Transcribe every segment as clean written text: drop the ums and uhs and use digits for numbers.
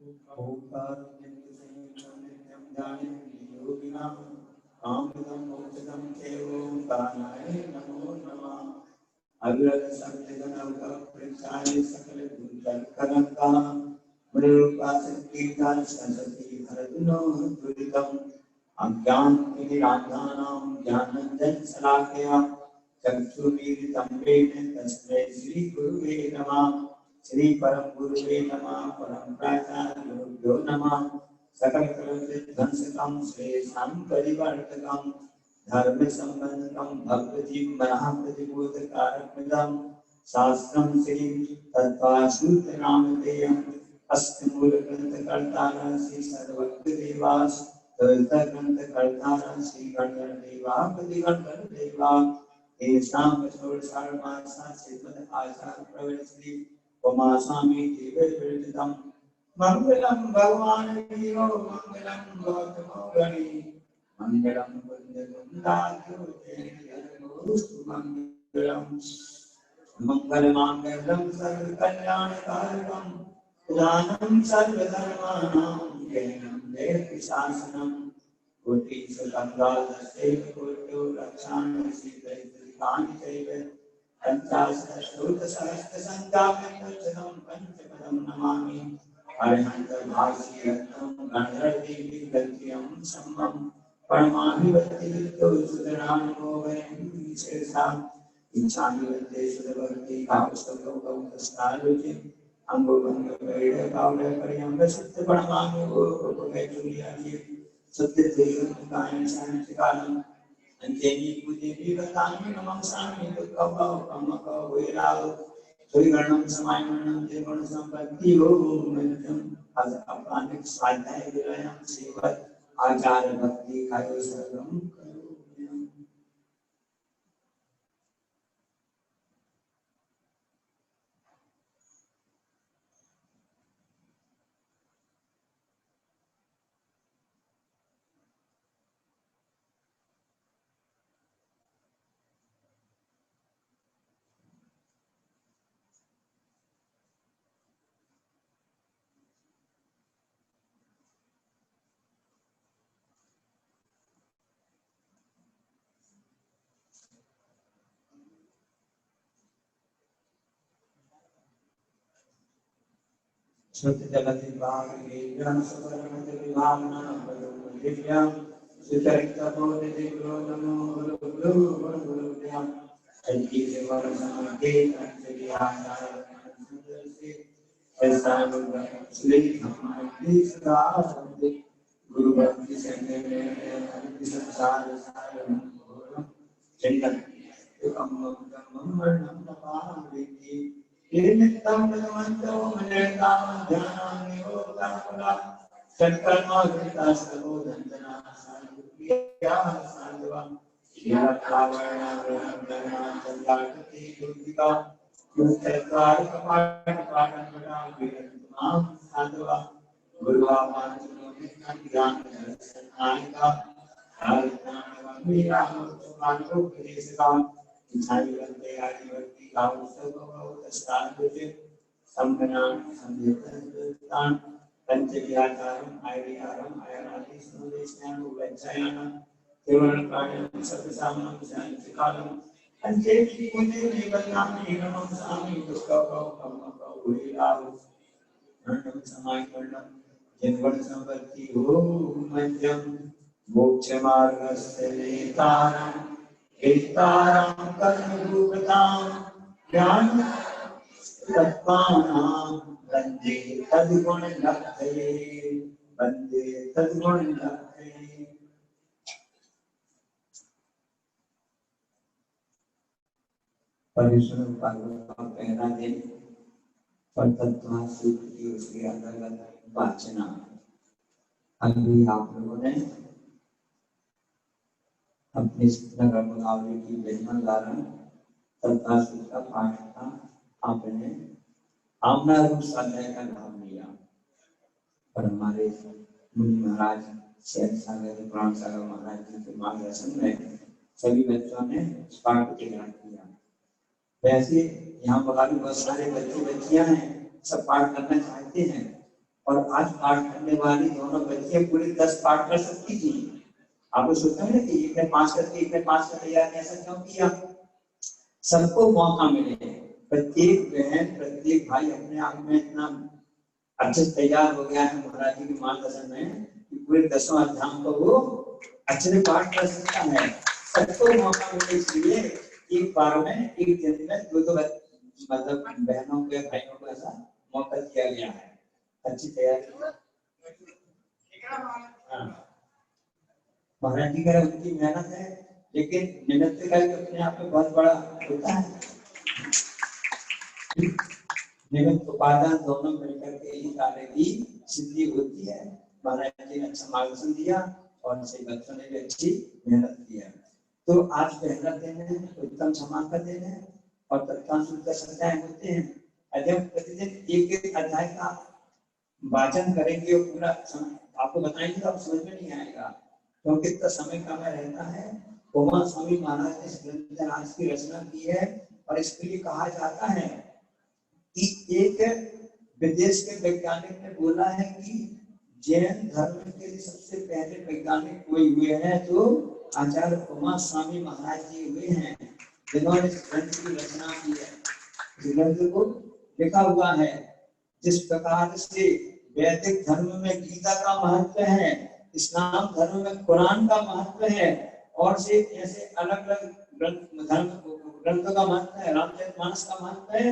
ओंकार नित्यं ज्ञाने योगिनां कामदं मोक्षदं ओंकाराय नमो नमः। अग्रज सत्यगणवृक्षाय सकल दुर्जनकरंगा मृगासक्तिकाल सरस्वती हरदुनो दुरितम् अज्ञानतिमिरान्धानां ज्ञानञ्जन शलाकया चक्षुर्मीलितं येन तस्मै श्रीगुरुवे नमः। श्री परम गुरुवे नमः। परम प्राचार्यो नमः। सकल कलंकं श्रेष्ठं परिवर्तकं धर्म संबंधकं भगवती महाप्रतिबोधकारकं शास्त्रं श्री तत्त्वासूत्र नामधेयम् अष्टमूल ग्रंथ कर्तारः श्री सर्वज्ञ देवास ग्रंथ कर्तारः श्री गणधर देवा प्रतिगणधर देवा तेषां कठोर सर्वमासा श्रीमद् आचार्य प्रवृत्ति उमास्वामी देवविरचितं मंगलम भगवान देवो मंगलम गौतमो गणि मंगलम बुद्धगुंडाख्यो जयस्तु मंगलम मंगलमांगल्यं सर्वकल्याणकारकं दानं सर्वधर्माणां जयं देवि शासनं कोटिसुगन्धादस्ते कोटो रक्षाणि सीतैकानि चैव पंचाशतश्लोकसहस्रसङ्ख्याकं पंचपदं नमामि अरहन्त भाष्यरत्नं गन्धर्वदेवी गद्यं सम्मं परमाणि वत्तितो सुदरानुमोहनं विशेषा इंसानी वंदे सुरवंती कावस्तवों कस्तारुचि अंगोबंग वेद कावले परियंग सत्य परमाणु उपगय जुलियाजी सत्य देवं कायन शांतिकालम अंजनी पूजेवी बतानी नमः सामी दुक्खव कमक वेलाव त्रिगणं समायमनं देवगुण संपत्ति हो मंत्रम अज अपानिक स्वाध्याय विरयं सेवत आचार भक्ति कायो सर्वं सत्य जगति भागे ज्ञान सुपरमत विभावना दिव्यां सुचरित बोधि दिव्यो नमो गुरु गुरुभ्यां संकी सेवर समाधि अंजलि आचार्य सुंदरसी ऐसा गुरु श्री हमारी सदा संति गुरु भक्ति संगे में अनित्य संसार सारम चिंतन एकम वर्णम नपामि नित्यं भगवन्तो मनेतां ध्यानामि योगाकुला सत्कर्मकृतास्तवो दन्तना साधुप्रिया साधुवां शीलकावर्णावरणा चन्द्राकृति दुर्गिका युक्तद्वारकपाटपाटपटा विरक्तमां साधुवां गुरुवामानुज्ञान दर्शनायिका धारणामवीरामोक्षमार्गोपदेशका इच्छानिवन्ते आदिवन्ति कामस्तवोदस्तानुचित सम्पन्नान् संयुक्तान् पंचव्याचारम् आयरियारम् आयनादि सुदेशानुवच्चयानं केवलकार्यं सत्सामनं शान्तिकालम् अंचेति पुण्य निबन्धानि नमः सामि दुःखौ कमकौ विरावो नन्दं समायमनं जन्मन संपत्ति हो मध्यम मोक्ष मार्गस्य नेतारं हेतारं कर्मरूपतां ज्ञान तत्त्वानां वन्दे तद्गुणलब्धये वन्दे तद्गुणलब्धये। परिश्रम पार्वती का पहला दिन और तत्व सूत्र की उसके अंतर्गत वाचना। अभी आप लोगों ने अपनी नगर मुहावरे की विजमन धारण तत्व सूत्र का पाठ था। आपने आमना रूप स्वाध्याय का नाम लिया और हमारे मुनि महाराज शेर सागर प्राण सागर महाराज जी के मार्गदर्शन में सभी बच्चों ने इस पाठ को ग्रहण किया। वैसे यहाँ बगल में बहुत सारे बच्चे बच्चियां हैं, सब पाठ करना चाहते हैं, और आज पाठ करने वाली दोनों बच्चियां पूरे 10 पाठ कर सकती थी। आप लोग सोचते हैं कि एक ने 5 करके एक ने 5 कर लिया, ऐसा क्यों किया? सबको मौका मिले, प्रत्येक बहन प्रत्येक भाई अपने आप में इतना अच्छे से तैयार हो गया है महाराज जी के मार्गदर्शन में कि पूरे 10वां अध्याय को वो अच्छे से पाठ कर सकता है। सबको मौका मिले, इसलिए एक बार में एक दिन में दो मतलब बहनों को भाइयों को ऐसा मौका दिया गया है। अच्छी तैयारी। महाराज जी का उनकी मेहनत है, लेकिन मेहनत का अपने आप में बहुत बड़ा होता है। निमित्त उपादान दोनों मिलकर के ही कार्य की सिद्धि होती है। महाराज जी ने अच्छा मार्गदर्शन दिया और सही बच्चों ने भी अच्छी मेहनत किया। तो आज पहला दिन है, उत्तम समाज का दिन है और तत्काल अध्याय होते हैं। जब प्रतिदिन एक अध्याय का वाचन करेंगे और पूरा आपको बताएंगे तो आप समझ में नहीं आएगा, क्योंकि इतना समय कम रहता है। उमा स्वामी महाराज ने इस ग्रंथ की रचना की है और इसके लिए कहा जाता है कि एक विदेश के वैज्ञानिक ने बोला है कि जैन धर्म के लिए सबसे पहले वैज्ञानिक कोई हुए हैं तो आचार्य उमा स्वामी महाराज जी हुए हैं, जिन्होंने इस ग्रंथ की रचना की है। इस ग्रंथ को लिखा हुआ है। जिस प्रकार से वैदिक धर्म में गीता का महत्व है, इस्लाम धर्म में कुरान का महत्व है और से ऐसे अलग अलग ग्रंथों का महत्व है, रामचरितमानस का महत्व है,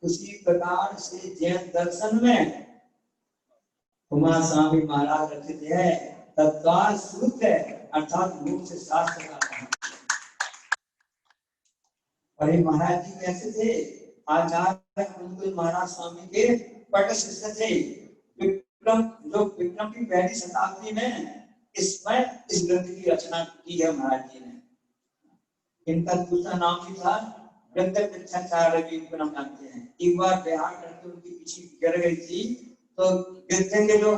उसी प्रकार से जैन दर्शन में उमा स्वामी महाराज रचित है तत्काल सूत्र है, अर्थात मुख से शास्त्र का। और ये महाराज जी कैसे थे? आचार्य कुंतल महाराज स्वामी के पट शिष्य थे। विक्रम की पहली शताब्दी में इसमें इस ग्रंथ की रचना की है महाराज जी ने। इनका दूसरा नाम भी था ग्रंथाचार्य भी इनको नाम जानते हैं। एक बार बिहार करके उनकी पीछे गिर गई थी, तो गिरते के जो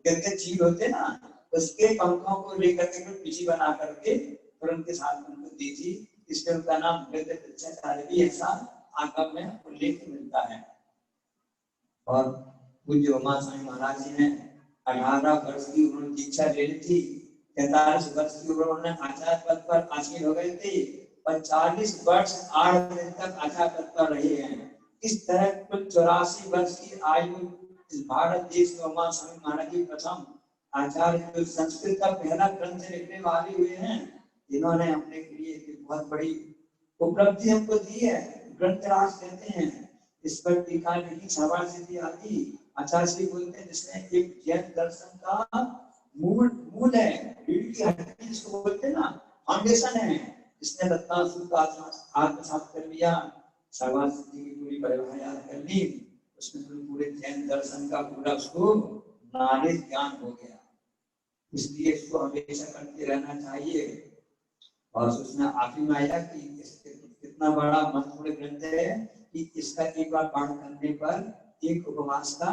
गिरते चील होते ना, उसके पंखों को लेकर के पीछे बना करके और उनके साथ उनको दी थी, इसलिए उनका नाम ग्रंथाचार्य भी ऐसा आगम में उल्लेख मिलता है। और पूज्य उमा स्वामी महाराज जी ने 18 वर्ष की उन्होंने दीक्षा ले ली थी। 43 वर्ष की उम्र उन्होंने आचार्य पद पर आसीन हो गए थे और 40 वर्ष 8 दिन तक आचार्य पद पर रहे हैं। इस तरह कुल 84 वर्ष की आयु इस भारत देश में उमा स्वामी महाराज जी प्रथम आचार्य जो संस्कृत का पहला ग्रंथ लिखने वाले हुए हैं, जिन्होंने अपने लिए बहुत बड़ी उपलब्धि हमको दी है। ग्रंथराज कहते हैं। इस पर टीका लिखी सवाल सिद्धि आदि आचार्य श्री बोलते हैं, जिसमें एक जैन दर्शन का मूल है, रीढ़ की हड्डी जिसको बोलते हैं ना, फाउंडेशन है। इसने तत्काल सूत्र का आत्मसात कर लिया, सवाल सिद्धि की पूरी परिभाषा याद कर ली, उसमें पूरे जैन दर्शन का पूरा उसको नॉलेज ज्ञान हो गया। इसलिए इसको हमेशा करते रहना चाहिए। और उसमें आखिरी में आया कि कितना बड़ा महत्वपूर्ण ग्रंथ है कि इसका एक बार पाठ करने पर एक उपवास का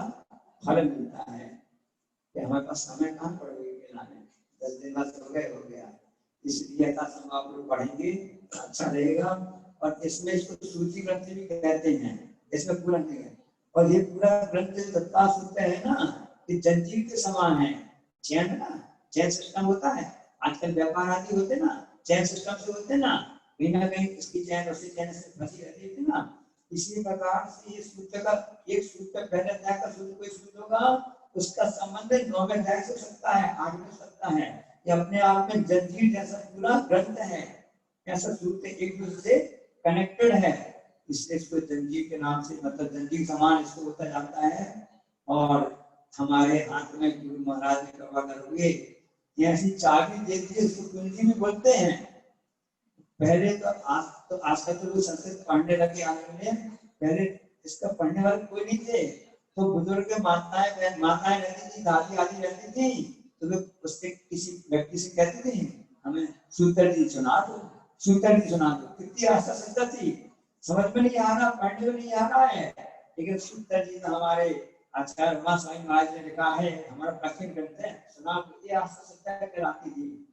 फल मिलता है। कि हमारे पास समय कहाँ पड़ गई मिलाने, 10 दिन बाद हो गया। इसलिए ऐसा समय आप लोग पढ़ेंगे अच्छा रहेगा। और इसमें इसको सूची ग्रंथ भी कहते हैं, इसमें पूरा नहीं है। और ये पूरा ग्रंथ तत्काल सूत्र है ना, कि जंजीर के समान है। चैन ना, चैन सिस्टम होता है, आजकल व्यापार आदि होते ना, चैन सिस्टम से होते ना, कहीं ना कहीं इसकी चैन उसी चैन से फंसी रहती है ना। इसी प्रकार से ये सूत्र का एक सूत्र पहले अध्याय का सूत्र कोई सूत्र होगा, उसका संबंध 9वें अध्याय से हो सकता है, 8 में सकता है। ये अपने आप में जंजीर जैसा पूरा ग्रंथ है। ऐसा सूत्र एक दूसरे से कनेक्टेड है, इसलिए इसको जंजीर के नाम से, मतलब जंजीर समान इसको होता जाता है। और हमारे हाथ में गुरु महाराज ने कृपा करोगे, ऐसी चाबी देती है, इसको कुंजी भी बोलते हैं। पहले तो आज का तो लोग संस्कृत पढ़ने लगे आने में, पहले इसका पढ़ने वाले कोई नहीं थे। तो बुजुर्ग माताएं रहती थी, दादी आदि रहती थी, तो लोग उसके किसी व्यक्ति से कहते थे हमें सूत्र जी सुना दो, सूत्र जी सुना दो। कितनी आस्था श्रद्धा थी, समझ में नहीं आ रहा, पढ़ने में नहीं आ रहा है, लेकिन सूत्र जी तो हमारे आचार्य उमा स्वामी महाराज ने लिखा है, हमारा प्राचीन ग्रंथ है, सुना दो, ये आस्था श्रद्धा कहलाती थी।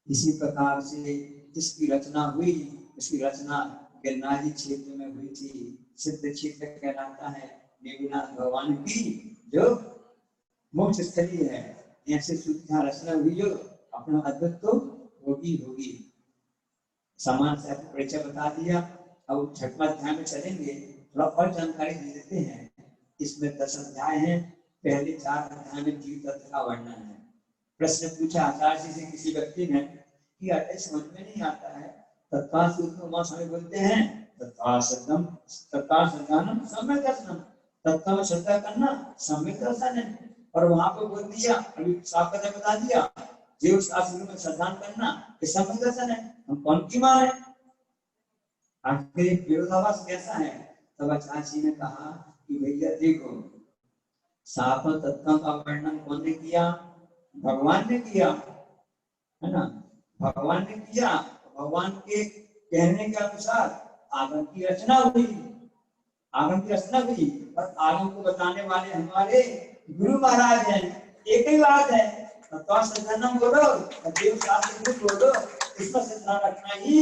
इसी प्रकार से इसकी रचना हुई। इसकी रचना गिरनारी क्षेत्र में हुई थी, सिद्ध क्षेत्र कहलाता है। देवीनाथ भगवान की जो मोक्ष स्थली है, ऐसे शुद्ध रचना हुई हो अपना अद्भुत तो होगी होगी। समान से परिचय बता दिया। अब छठवां अध्याय में चलेंगे, थोड़ा और जानकारी दे देते हैं। इसमें 10 अध्याय हैं। पहले 4 अध्याय में जीव तत्व का वर्णन है। प्रश्न पूछा आचार्य जी से किसी व्यक्ति ने कि अरे समझ में नहीं आता है, तत्काल सूत्र स्वामी बोलते हैं तत्काल सत्यम तत्काल सत्यानम सम्यक दर्शनम, तत्काल श्रद्धा करना सम्यक दर्शन है। और वहां पर बोल दिया, अभी साफ करके बता दिया, जीव शास्त्र में श्रद्धा करना ये सम्यक दर्शन है। हम कौन की मान है? आखिर विरोधाभास कैसा है? तब आचार्य जी ने कहा कि भैया देखो, साफ तत्व का वर्णन कौन ने किया? भगवान ने किया, है ना। भगवान ने किया, भगवान के कहने के अनुसार आगम की रचना हुई, आगम की रचना हुई। और आगम को बताने वाले हमारे गुरु महाराज हैं। एक ही बात है, तो सज्जनम बोलो, देव शास्त्र बोलो, इसमें श्रद्धा रखना ही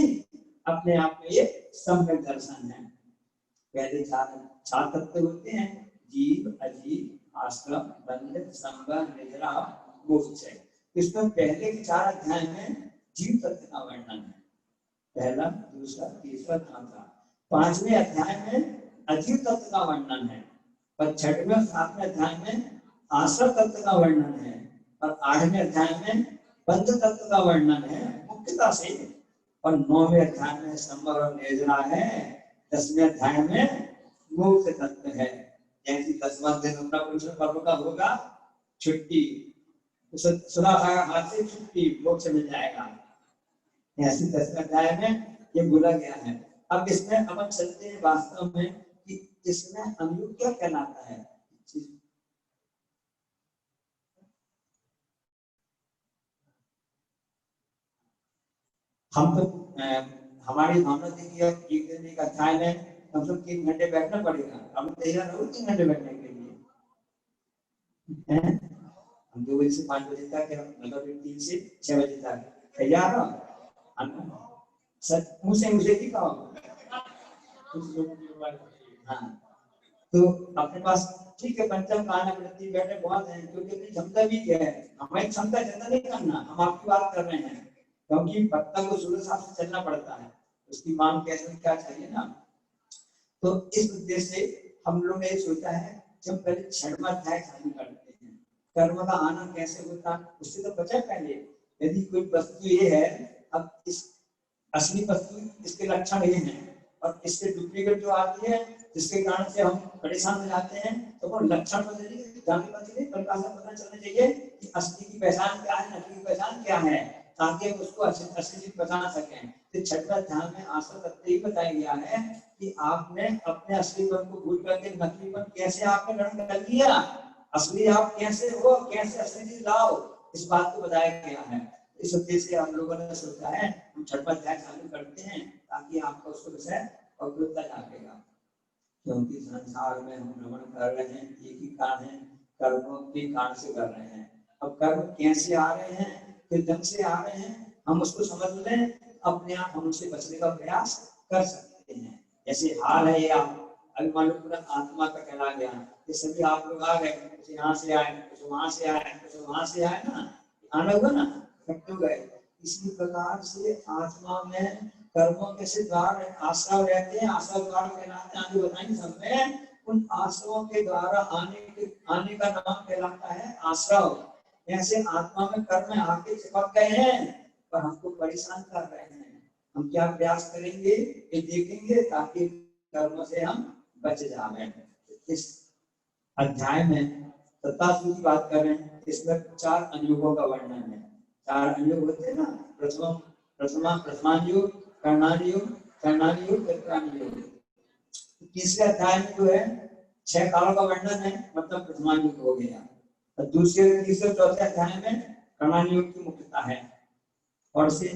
अपने आप में ये सम्यक दर्शन है। पहले 4 तत्व होते हैं, जीव, अजीव, आश्रम, बंध, संबंध, निद्रा, मोक्ष। इसमें पहले के 4 अध्याय में जीव तत्व का वर्णन है, पहला, दूसरा, तीसरा, चौथा। 5वें अध्याय में अजीव तत्व का वर्णन है, और 6वें और 7वें अध्याय में आश्रम तत्व का वर्णन है, और 8वें अध्याय में बंध तत्व का वर्णन है मुख्यता से, और 9वें अध्याय में संबंध और निद्रा है, 10वें अध्याय में मोक्ष तत्व है। जैसे 10वां दिन अपना पुरुष पर्व का होगा छुट्टी, हाथ से छुट्टी, मोक्ष मिल जाएगा। ऐसी 10वें अध्याय में ये बोला गया है। अब इसमें अपन चलते हैं वास्तव में कि इसमें अनुयोग क्या कहलाता है। हम तो हमारी भावना थी कि अब एक दिन एक अध्याय में कम से कम 3 घंटे बैठना पड़ेगा। हम तैयार हो 3 घंटे बैठने के लिए? हम 2 बजे से 5 बजे तक, मतलब 3 से 6 बजे तक तैयार हो। सर मुझे भी कहो। हाँ, तो अपने पास ठीक है, पंचम गाना प्रति बैठे बहुत हैं, क्योंकि अपनी क्षमता भी है, हमारी क्षमता ज्यादा नहीं करना, हम आपकी बात कर रहे हैं, क्योंकि पत्ता को सूर्य साथ से चलना पड़ता है, उसकी मांग कैसे क्या चाहिए ना। तो इस उद्देश्य से हम लोग ने सोचा है जब पहले 6वां अध्याय चालू करते हैं, कर्म का आना कैसे होता उससे तो बचा पहले। यदि कोई वस्तु ये है, अब इस असली वस्तु इसके लक्षण ये हैं, और इसके डुप्लीकेट जो आती है जिसके कारण से हम परेशान हो जाते हैं, तो वो लक्षण पता चलना चाहिए कि असली की पहचान क्या है, नकली की पहचान क्या है, ताकि उसको असली चीज पहचान सकें। तो 6वें अध्याय में आशा तथ्य ही बताया गया है कि आपने अपने असलीपन को भूल करके नकलीपन कैसे आपने ग्रहण कर लिया, असली आप कैसे हो, कैसे असली चीज लाओ, इस बात को बताया गया है। इस उद्देश्य से हम लोगों ने सोचा है हम 6वां अध्याय चालू करते हैं, ताकि आपको उसको विषय अवगत जाएगा। क्योंकि संसार में हम भ्रमण कर रहे हैं, एक ही कारण है, कर्मों के कारण से कर रहे हैं। अब कर्म कैसे आ रहे हैं, किस ढंग से आ रहे हैं, हम उसको समझ लें, अपने आप हम उससे बचने का प्रयास कर सकते हैं। जैसे हाल है, या अभी मान लो पूरा आत्मा का कहला गया, ये सभी आप लोग आ गए, कुछ यहाँ से आए, कुछ वहां से आए, कुछ वहां से आए ना, आना होगा ना, इकट्ठे हो गए। इसी प्रकार से आत्मा में कर्मों के से द्वार आश्रव रहते हैं, आश्रव द्वार कहलाते हैं, आगे बताएंगे सब में। उन आश्रवों के द्वारा आने का नाम कहलाता है आश्रव। ऐसे आत्मा में कर्म आके चिपक गए हैं, पर हमको परेशान कर रहे हैं। हम क्या प्रयास करेंगे ये देखेंगे, ताकि कर्मों से हम बच जाएं। इस अध्याय में तत्तासु की बात करें, इसमें 4 अनुयोगों का वर्णन है। 4 अनुयोग होते हैं ना, प्रथमानुयोग, कर्णानुयोग, कर्णानुयोग, कर्णानुयोग। तीसरे अध्याय में जो है 6 कालों का वर्णन है, मतलब प्रथमानुयोग हो गया। और दूसरे, तीसरे, चौथे अध्याय में कर्णानुयोग की मुख्यता है। और से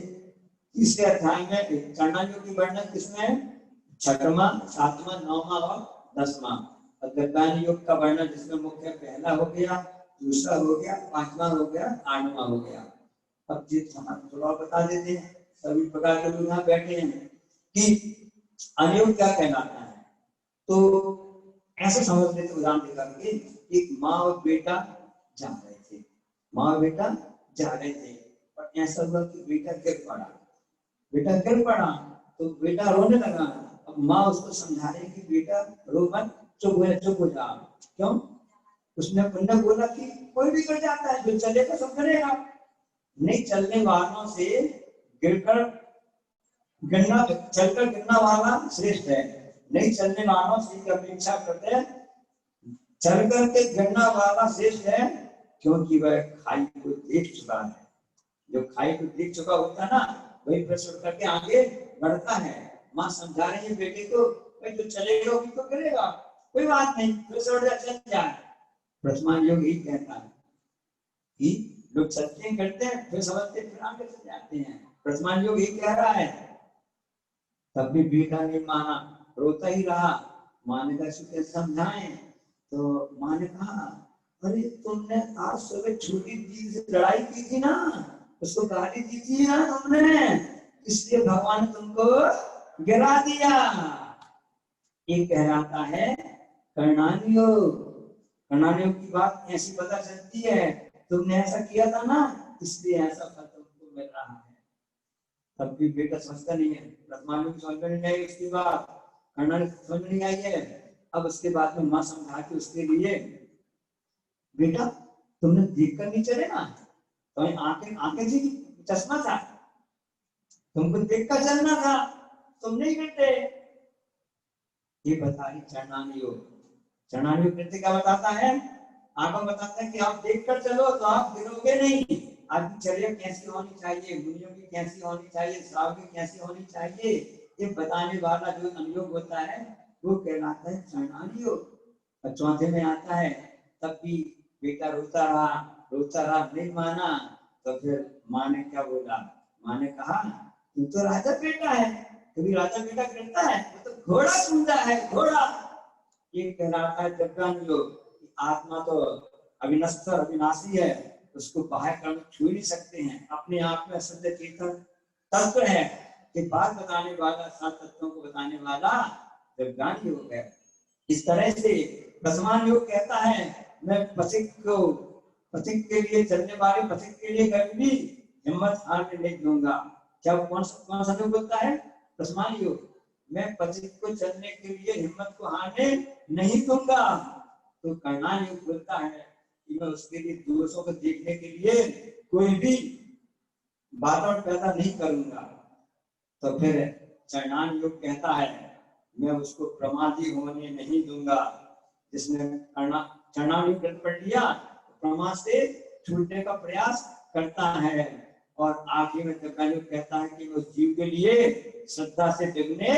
तीसरे अध्याय में कर्णानुयोग की वर्णन किसमें? 6वां, 7वां, 9वां और 10वां। और कर्णानुयोग का वर्णन जिसमें मुख्य पहला हो गया, दूसरा हो गया, 5वां हो गया, 8वां हो गया। अब जित हम थोड़ा बता देते हैं, सभी प्रकार के लोग यहाँ बैठे हैं कि अनुयोग क्या कहलाता है। तो ऐसे समझ लेते उदाहरण देकर के, एक माँ और बेटा जा रहे थे, माँ बेटा जा रहे थे, और ऐसा हुआ कि बेटा गिर पड़ा। बेटा गिर पड़ा तो बेटा रोने लगा। अब माँ उसको समझा रही कि बेटा रो मत, चुप हो जा। क्यों? उसने बोला कि कोई भी गिर जाता है, जो चलेगा सब करेगा, नहीं चलने वालों से गिरकर गिरना, चलकर गिरना वाला श्रेष्ठ है। नहीं चलने वालों से की अपेक्षा करते हैं, चल करके गिरना वाला श्रेष्ठ है, क्योंकि वह खाई को देख चुका है। जो खाई को देख चुका होता है ना, वही प्रश्न करके आगे बढ़ता है। माँ समझा रही है बेटे को, भाई जो चलेगा भी तो करेगा, कोई बात नहीं, चल जाए। वर्तमान योग यही कहता है कि लोग चलते हैं करते हैं, फिर समझते फिर आगे चल जाते हैं। वर्तमान योग यही कह रहा है। तब भी बेटा ने माना, रोता ही रहा। माँ ने कहा समझाए, तो माँ ने कहा अरे तुमने आज सुबह छोटी दी से लड़ाई की थी ना, उसको गाली दी थी ना तुमने, इसलिए भगवान तुमको गिरा दिया। ये कहलाता है कर्णानी योग। कर्णानी योग की बात ऐसी पता चलती है, तुमने ऐसा किया था ना, इसलिए ऐसा फल तुमको मिल रहा है। तब भी बेटा समझता नहीं है, वर्तमान योग समझ में नहीं आई उसकी बात, कर्णानी समझ नहीं आई है। अब उसके बाद में माँ समझा के उसके लिए, बेटा तुमने देख कर नहीं चले ना, तो आंखें जी चश्मा था, तुमको देख कर चलना था, तुम नहीं गिरते। ये बता रही चरणानी योग। चरणानी योग नृत्य क्या बताता है? आगम बताता है कि आप देख कर चलो तो आप गिरोगे नहीं। आपकी चर्या कैसी होनी चाहिए, मुनियों की कैसी होनी चाहिए, श्राव की कैसी होनी चाहिए, ये बताने वाला जो अनुयोग होता है वो कहलाता है चरणानी योग। और चौथे में आता है, तब भी बेटा रोता रहा, नहीं माना। तो फिर माँ ने क्या बोला? माँ ने कहा तू तो राजा बेटा है, कभी राजा बेटा गिरता है? वो तो घोड़ा सुनता है, घोड़ा। ये कहलाता है दिव्यांग योग। आत्मा तो अविनश्वर अविनाशी है, उसको बाहर कर्म छू नहीं सकते हैं, अपने आप में शुद्ध चेतन तत्व है। कि बात बताने वाला, सात तत्वों को बताने वाला दिव्यांग योग है। इस तरह से वर्तमान योग कहता है मैं पथिक के लिए, चलने वाले पथिक के लिए कभी भी हिम्मत हारने नहीं दूंगा। क्या कौन सा योग होता है? वर्तमान योग। मैं पथिक को चलने के लिए हिम्मत को हारने नहीं दूंगा। तो कर्णान योग बोलता है कि मैं उसके लिए दोषों को देखने के लिए कोई भी बाधा पैदा नहीं करूंगा। तो फिर चरणान योग कहता है मैं उसको प्रमादी होने नहीं दूंगा। जिसने चरणान योग पढ़ लिया प्रमाद से छूटने का प्रयास करता है। और आखिर में दिव्यांग योग कहता है कि मैं उस जीव के लिए श्रद्धा से डिगने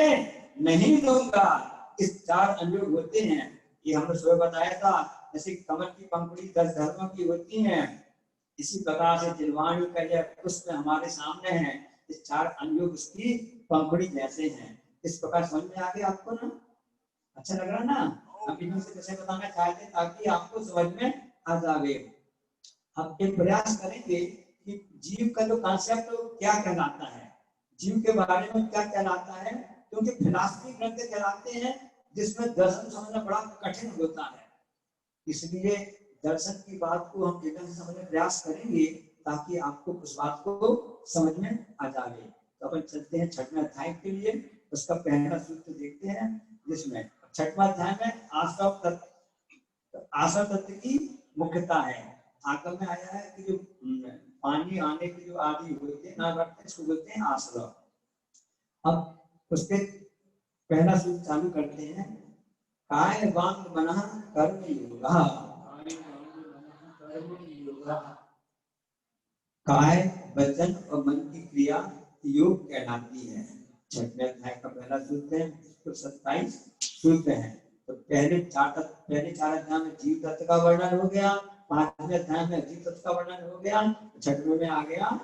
नहीं दूंगा। इस चार अनुयोग होते हैं। ये हमने सुबह बताया था, जैसे कमल की पंखुड़ी 10 धर्मों की होती हैं, इसी प्रकार से जिलवाणी का यह पुष्प हमारे सामने है। इस चार अनुयोग उसकी पंखुड़ी जैसे हैं। इस प्रकार समझ में आ गया आपको ना? अच्छा लग रहा ना? हम इन्हीं से कैसे बताना चाहते ताकि आपको समझ में आ जाए। हम एक प्रयास करेंगे कि जीव का जो कॉन्सेप्ट क्या कहलाता है, जीव के बारे में क्या कहलाता है, क्योंकि फिलॉसफी ग्रंथ कहलाते हैं जिसमें दर्शन समझना बड़ा कठिन होता है। इसलिए दर्शन की बात को हम एकदम से समझने प्रयास करेंगे ताकि आपको उस बात को समझ में आ जाए। तो अपन चलते हैं छठवें अध्याय के लिए। उसका पहला सूत्र देखते हैं, जिसमें छठवां अध्याय में आश्रय तत्व की मुख्यता है। आगम में आया है कि जो पानी आने की जो आदि होते हैं ना रखते उसको बोलते हैं आश्रय। अब उसके पहला सूत्र चालू करते हैं। काय वांग मनः कर्म योगः। काय वचन और मन की क्रिया योग कहलाती है। छठवें अध्याय का पहला सूत्र है, 27 सूत्र है। तो पहले चार अध्याय में जीव तत्व का वर्णन हो गया, पांचवें अध्याय में जीव तत्व का वर्णन हो गया, छठवें में आ गया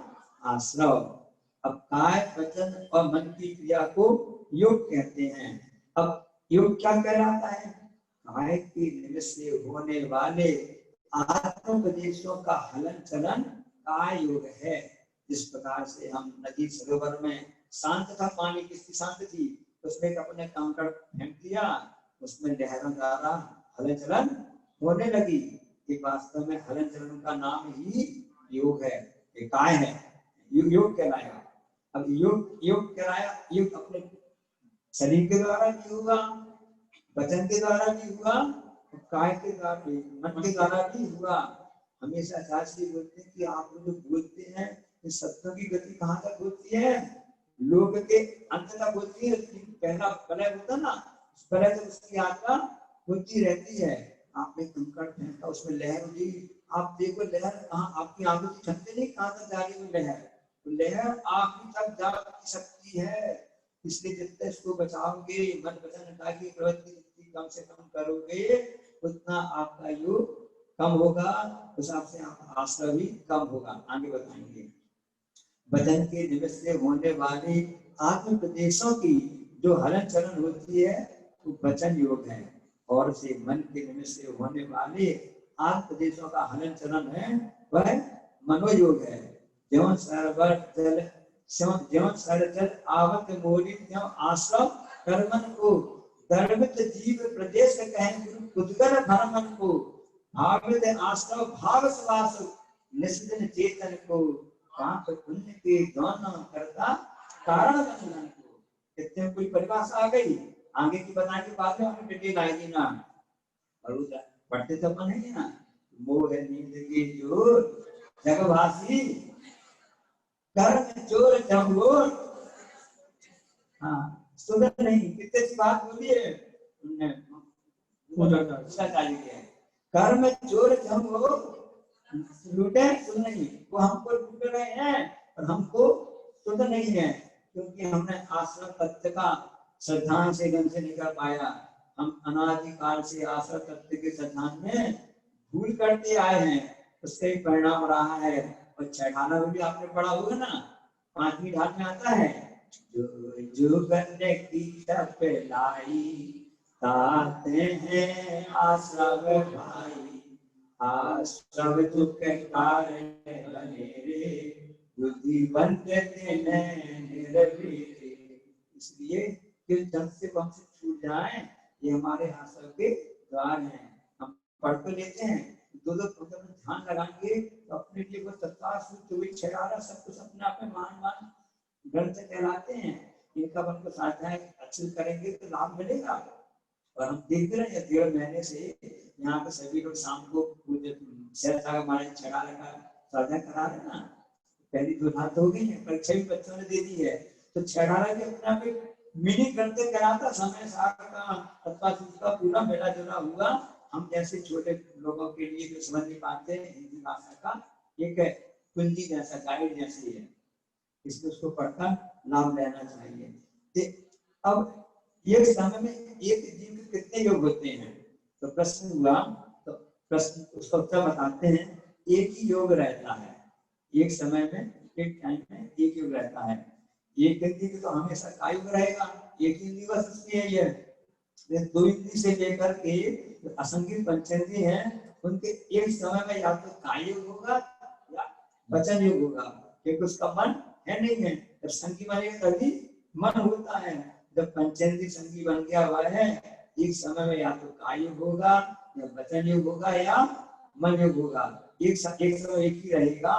आश्रव। अब काय वचन और मन की क्रिया को योग कहते हैं। अब योग क्या कहलाता है? काय की निमित्त से होने वाले आत्मोपदेशों का हलन चलन काय योग है। जिस प्रकार से हम नदी सरोवर में शांत था, पानी की शांत थी, उसमें अपने कंकड़ फेंक दिया, उसमें लहरों द्वारा हलन चलन होने लगी। कि वास्तव में हलन चलन का नाम ही योग है। ये काय है, योग कहलाया। अब योग कहलाया, योग अपने शरीर के द्वारा भी होगा, वचन के द्वारा भी होगा, काय के द्वारा भी, मन के द्वारा भी होगा। हमेशा शास्त्री बोलते हैं कि आप लोग जो बोलते हैं इस शब्दों की गति कहाँ तक होती है, लोग के अंत तक होती है। पहला प्रलय होता ना, उस प्रलय तक उसकी यात्रा होती रहती है। आपने कंकड़ फेंका, उसमें लहर हुई, आप देखो लहर कहाँ, आपकी आंखों की क्षमता नहीं कहाँ तक जा रही है लहर, तो लहर आखिरी तक जा सकती है। इसलिए जितने इसको बचाओगे, मन वचन की प्रवृत्ति जितनी कम से कम करोगे, उतना आपका योग कम होगा, उस हिसाब से आप आश्रय भी कम होगा। आगे बताएंगे। वचन के निमित्त से होने वाली आत्म प्रदेशों की जो हलन चलन होती है वो वचन योग है, और से मन के निमित्त से होने वाले आत्म प्रदेशों का हलन चलन है वह मनोयोग है। ज्यों सरवर जल ज्यों सरजल आवत मोरी त्यों आश्रव कर्मन को, धर्मित जीव प्रदेश कहें गुरु उद्गर भरमन को, भावित आश्रव भाव सवास निष्दिन चेतन को, पाप पुण्य के दोनों करता कारण बंधन को। कितने कोई परिभाषा आ गई, आगे की बताने के बाद में हमें डिटेल आएगी ना, और पढ़ते तो अपन है ना, मोह नींद की जोर जगवासी कर्म चोर जमोर। हाँ सुन नहीं, कितने की बात बोलिए कर्म चोर जमोर लूटे सुन नहीं, वो हमको लूट रहे हैं और हमको सुध नहीं है, क्योंकि हमने आश्रम तत्व का सिद्धांत से ढंग से नहीं कर पाया। हम अनादिकाल से आश्रम तत्व के सिद्धांत में भूल करते आए हैं, उसका ही परिणाम रहा है। और छठाना में भी आपने पढ़ा होगा ना, 5वीं ढाल में आता है, जो करने की तप लाई ताते हैं आश्रम भाई, आश्रम दुख कारण बनेरे बुद्धि बनते निर्भीरे। इसलिए किस ढंग से हमसे छूट जाए, ये हमारे आश्रम के द्वार हैं। हम पढ़ तो लेते हैं, दो ध्यान लगाएंगे तो अपने लिए वो तत्व सब कुछ अपने आप में मान ग्रंथ कहलाते हैं। इनका मन को साधना अच्छे करेंगे तो लाभ मिलेगा। और हम देख रहे हैं 1.5 महीने से यहाँ पे सभी लोग शाम को हमारे छठाना का साधना करा रहे ना, पहली 2 रात हो गई है, परीक्षा भी बच्चों ने दे दी है, तो छठाना के अपना भी मिनी ग्रंथ कराता समय का पूरा मेला जुला हुआ। हम जैसे छोटे लोगों के लिए जो समझ नहीं पाते हैं हिंदी भाषा का, एक कुंजी जैसा गाइड जैसी है, इसलिए उसको पढ़कर लाभ लेना चाहिए। अब एक समय में एक जीव के कितने योग होते हैं, तो प्रश्न हुआ, तो प्रश्न उसका उत्तर बताते हैं। एक ही योग रहता है, एक समय में एक टाइम में एक योग रहता है। एक व्यक्ति की तो हमेशा का योग रहेगा, एक ही दिवस उसकी है। ये 2 इंद्रिय से लेकर के असंख्य पंचेंद्रिय हैं, उनके एक समय में या तो काय योग होगा या वचन योग होगा, क्योंकि उसका मन है नहीं है। जब संगी बनेगा तभी मन होता है। जब पंचेंद्रिय संगी बन गया हुआ है, एक समय में या तो काय योग होगा या वचन योग होगा या मन योग होगा। एक समय एक ही रहेगा।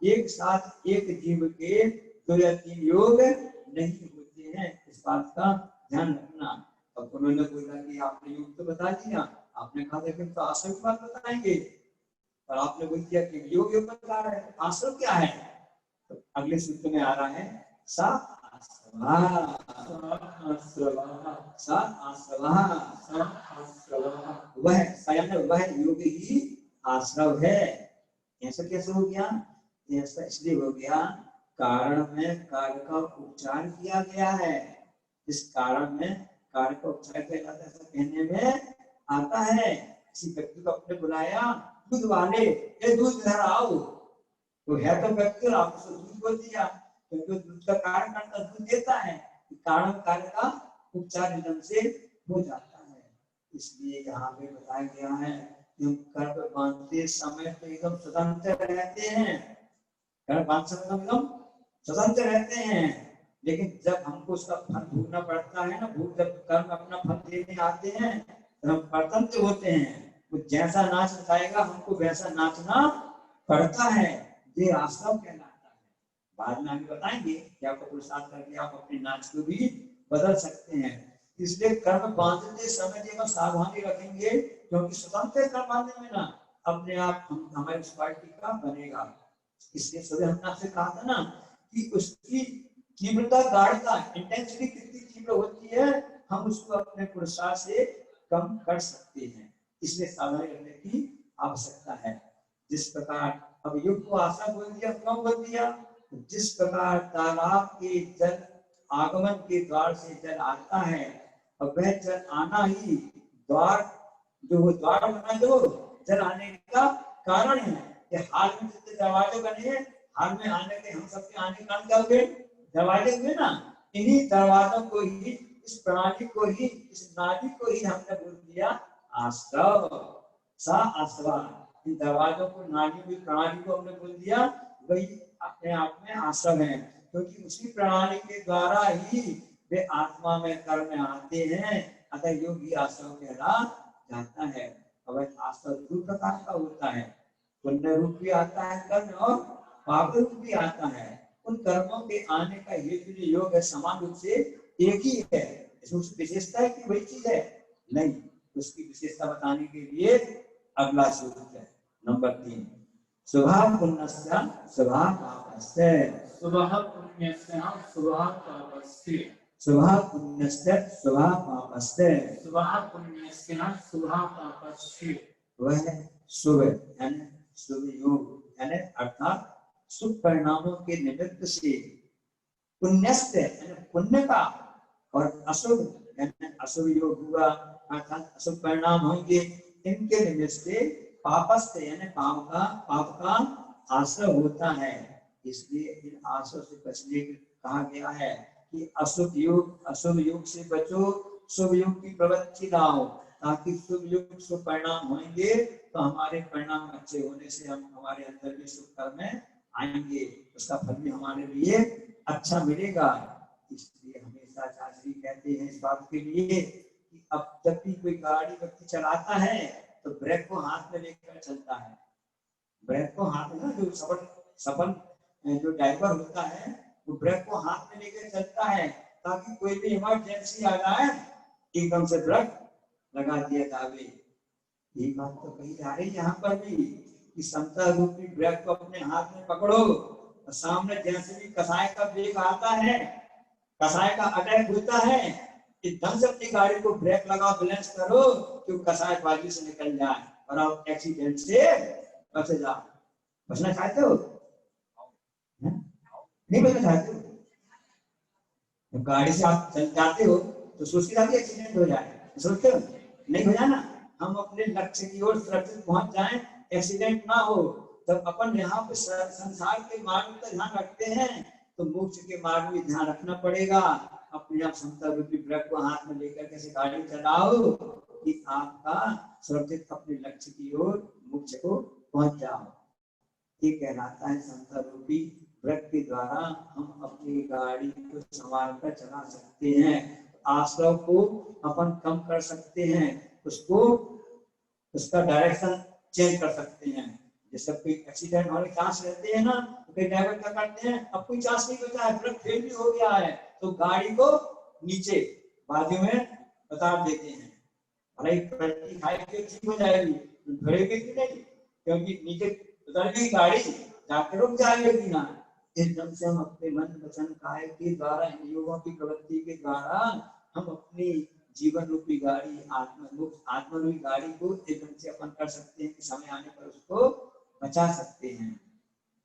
एक साथ एक जीव के 2 या 3 योग नहीं होते हैं, इस बात का ध्यान रखना। अब उन्होंने बोला कि आपने योग तो बता दिया, आपने कहा था कि तो आश्रम की बात बताएंगे, और आपने बोल दिया कि योग बता रहे हैं, आश्रम क्या है? तो अगले सूत्र में आ रहा है सा वह योग ही आश्रव है। ऐसा कैसे हो गया? ऐसा इसलिए हो गया, कारण में कार्य का उपचार किया गया है। इस कारण में कार्य का उपचार किया जाता है, ऐसा कहने में आता है। किसी व्यक्ति को अपने बुलाया, दूध वाले ये दूध घर आओ, तो है तो व्यक्ति और आपको दूध को दिया, क्योंकि दूध का कारण करता दूध देता है। कारण कार्य का उपचार नियम से हो जाता है। इसलिए यहाँ पे बताया गया है कि हम कर्म बांधते समय तो एकदम स्वतंत्र रहते हैं, कर्म बांधते समय एकदम स्वतंत्र रहते हैं, लेकिन जब हमको उसका फल भोगना पड़ता है ना, जब कर्म अपना फल देने आते हैं तो हम परतंत्र होते हैं। वो जैसा नाच नचाएगा हमको वैसा नाचना पड़ता है, ये आश्रम कहलाता है। बाद में हम बताएंगे कि आपको पुरुषार्थ करके आप अपने नाच को भी बदल सकते हैं। इसलिए कर्म बांधते समय जब सावधानी रखेंगे, क्योंकि स्वतंत्र कर्म बांधने में ना अपने आप हम हमारी पार्टी का बनेगा। इसलिए सुबह हमने आपसे कहा था ना कि उसकी तीव्रता, गाढ़ता, इंटेंसिटी कितनी तीव्र होती है, हम उसको अपने पुरुषार्थ से कम कर सकते हैं। इसलिए सावधानी रखने की आवश्यकता है। जिस प्रकार अब युग को आशा बोल दिया, क्यों बोल दिया? जिस प्रकार तालाब के जल आगमन के द्वार से जल आता है और वह जल आना ही द्वार, जो वो द्वार बना जो जल आने का कारण है। ये हाल में जितने दरवाजे बने हैं, हाल में आने के हम सबके आने का क्या हुए? दरवाजे हुए ना। इन्हीं दरवाजों को ही, इस प्रणाली को ही, इस नाली को ही हमने बोल दिया आश्रव, सा आश्रवा। इन दरवाजों को, नाली की प्रणाली को हमने बोल दिया वही अपने आप में आश्रम है, क्योंकि उसी प्रणाली के द्वारा ही वे आत्मा में कर्म में आते हैं। अतः योगी आश्रम कहला जाता है। अब आश्रम दो प्रकार का होता है, पुण्य रूप भी आता है कर्म और पाप रूप भी आता है। उन कर्मों के आने का हेतु जो योग है समान रूप से एक ही है। इसमें विशेषता है कि वही चीज है नहीं, उसकी विशेषता बताने के लिए अगला सूत्र है नंबर 3, स्वभाव पुण्यस्य स्वभाव पापस्य, स्वभाव पुण्यस्य स्वभाव पापस्य, स्वभाव पुण्यस्य स्वभाव पापस्य, स्वभाव पुण्यस्य स्वभाव पापस्य। वह शुभ यानी शुभ योग यानी अर्थात शुभ परिणामों के निमित्त से, पुण्यस्य यानी पुण्य का, और अशुभ यानी अशुभ योग हुआ अर्थात अशुभ परिणाम होंगे, इनके निमित्त से पापस्य यानी पाप का आश्रय होता है। इसलिए इन आश्रय से बचने कहा गया है कि अशुभ योग से बचो, शुभ योग की प्रवृत्ति लाओ, ताकि शुभ योग शुभ परिणाम होंगे तो हमारे परिणाम अच्छे होने से हम हमारे अंदर भी शुभ कर्म आएंगे, उसका फल भी हमारे लिए अच्छा मिलेगा। इसलिए हमेशा शास्त्री कहते हैं इस बात के लिए कि अब जब भी कोई गाड़ी व्यक्ति चलाता है तो ब्रेक को हाथ में लेकर चलता है। ब्रेक को हाथ में, जो सफल जो ड्राइवर होता है वो ब्रेक को हाथ में लेकर चलता है, ताकि कोई भी इमरजेंसी आ जाए एकदम से ब्रेक लगा दिया जाए। ये बात तो कही जा रही है यहाँ पर भी कि समता रूपी ब्रेक को अपने हाथ में पकड़ो और सामने जैसे भी कसाय का वेग आता है, कसाय का अटैक होता है, एकदम से अपनी गाड़ी को ब्रेक लगा, बैलेंस करो कि कसाय बाजी से निकल जाए और आप एक्सीडेंट से बच जाओ। बचना चाहते हो? नहीं बचना चाहते हो? गाड़ी से आप चल जाते हो तो सोचते जाते एक्सीडेंट हो जाए, सोचते हो नहीं हो जाना, हम अपने लक्ष्य की ओर सुरक्षित पहुंच जाएं, एक्सीडेंट ना हो। तब अपन यहाँ पे संसार के मार्ग का ध्यान रखते हैं तो मोक्ष के मार्ग में ध्यान रखना पड़ेगा। अपने आप समता रूपी ब्रेक को हाथ में लेकर कैसे गाड़ी चलाओ कि आपका सुरक्षित अपने लक्ष्य की ओर मोक्ष को पहुंच जाओ। ये कहलाता है समता रूपी ब्रेक के द्वारा हम अपनी गाड़ी को संभाल कर चला सकते हैं, आश्रय को अपन कम कर सकते हैं, उसको उसका डायरेक्शन चेंज कर सकते हैं। जैसे कोई एक्सीडेंट होने के चांस रहते हैं ना, तो कई ड्राइवर क्या करते हैं, अब कोई चांस नहीं बचा है, ब्रेक फेल भी हो गया है तो गाड़ी को नीचे बाजू में उतार देते हैं, भाई पलटी खाई के ठीक हो जाएगी, घड़ेगी कि नहीं, क्योंकि नीचे उतर गई गाड़ी जाकर रुक जाएगी ना। एकदम से हम अपने मन वचन काया के द्वारा, इन योगों की प्रवृत्ति के द्वारा हम अपनी जीवन रूपी गाड़ी आत्मा रूपी गाड़ी को एकदम से अपन कर सकते हैं, समय आने पर उसको बचा सकते हैं।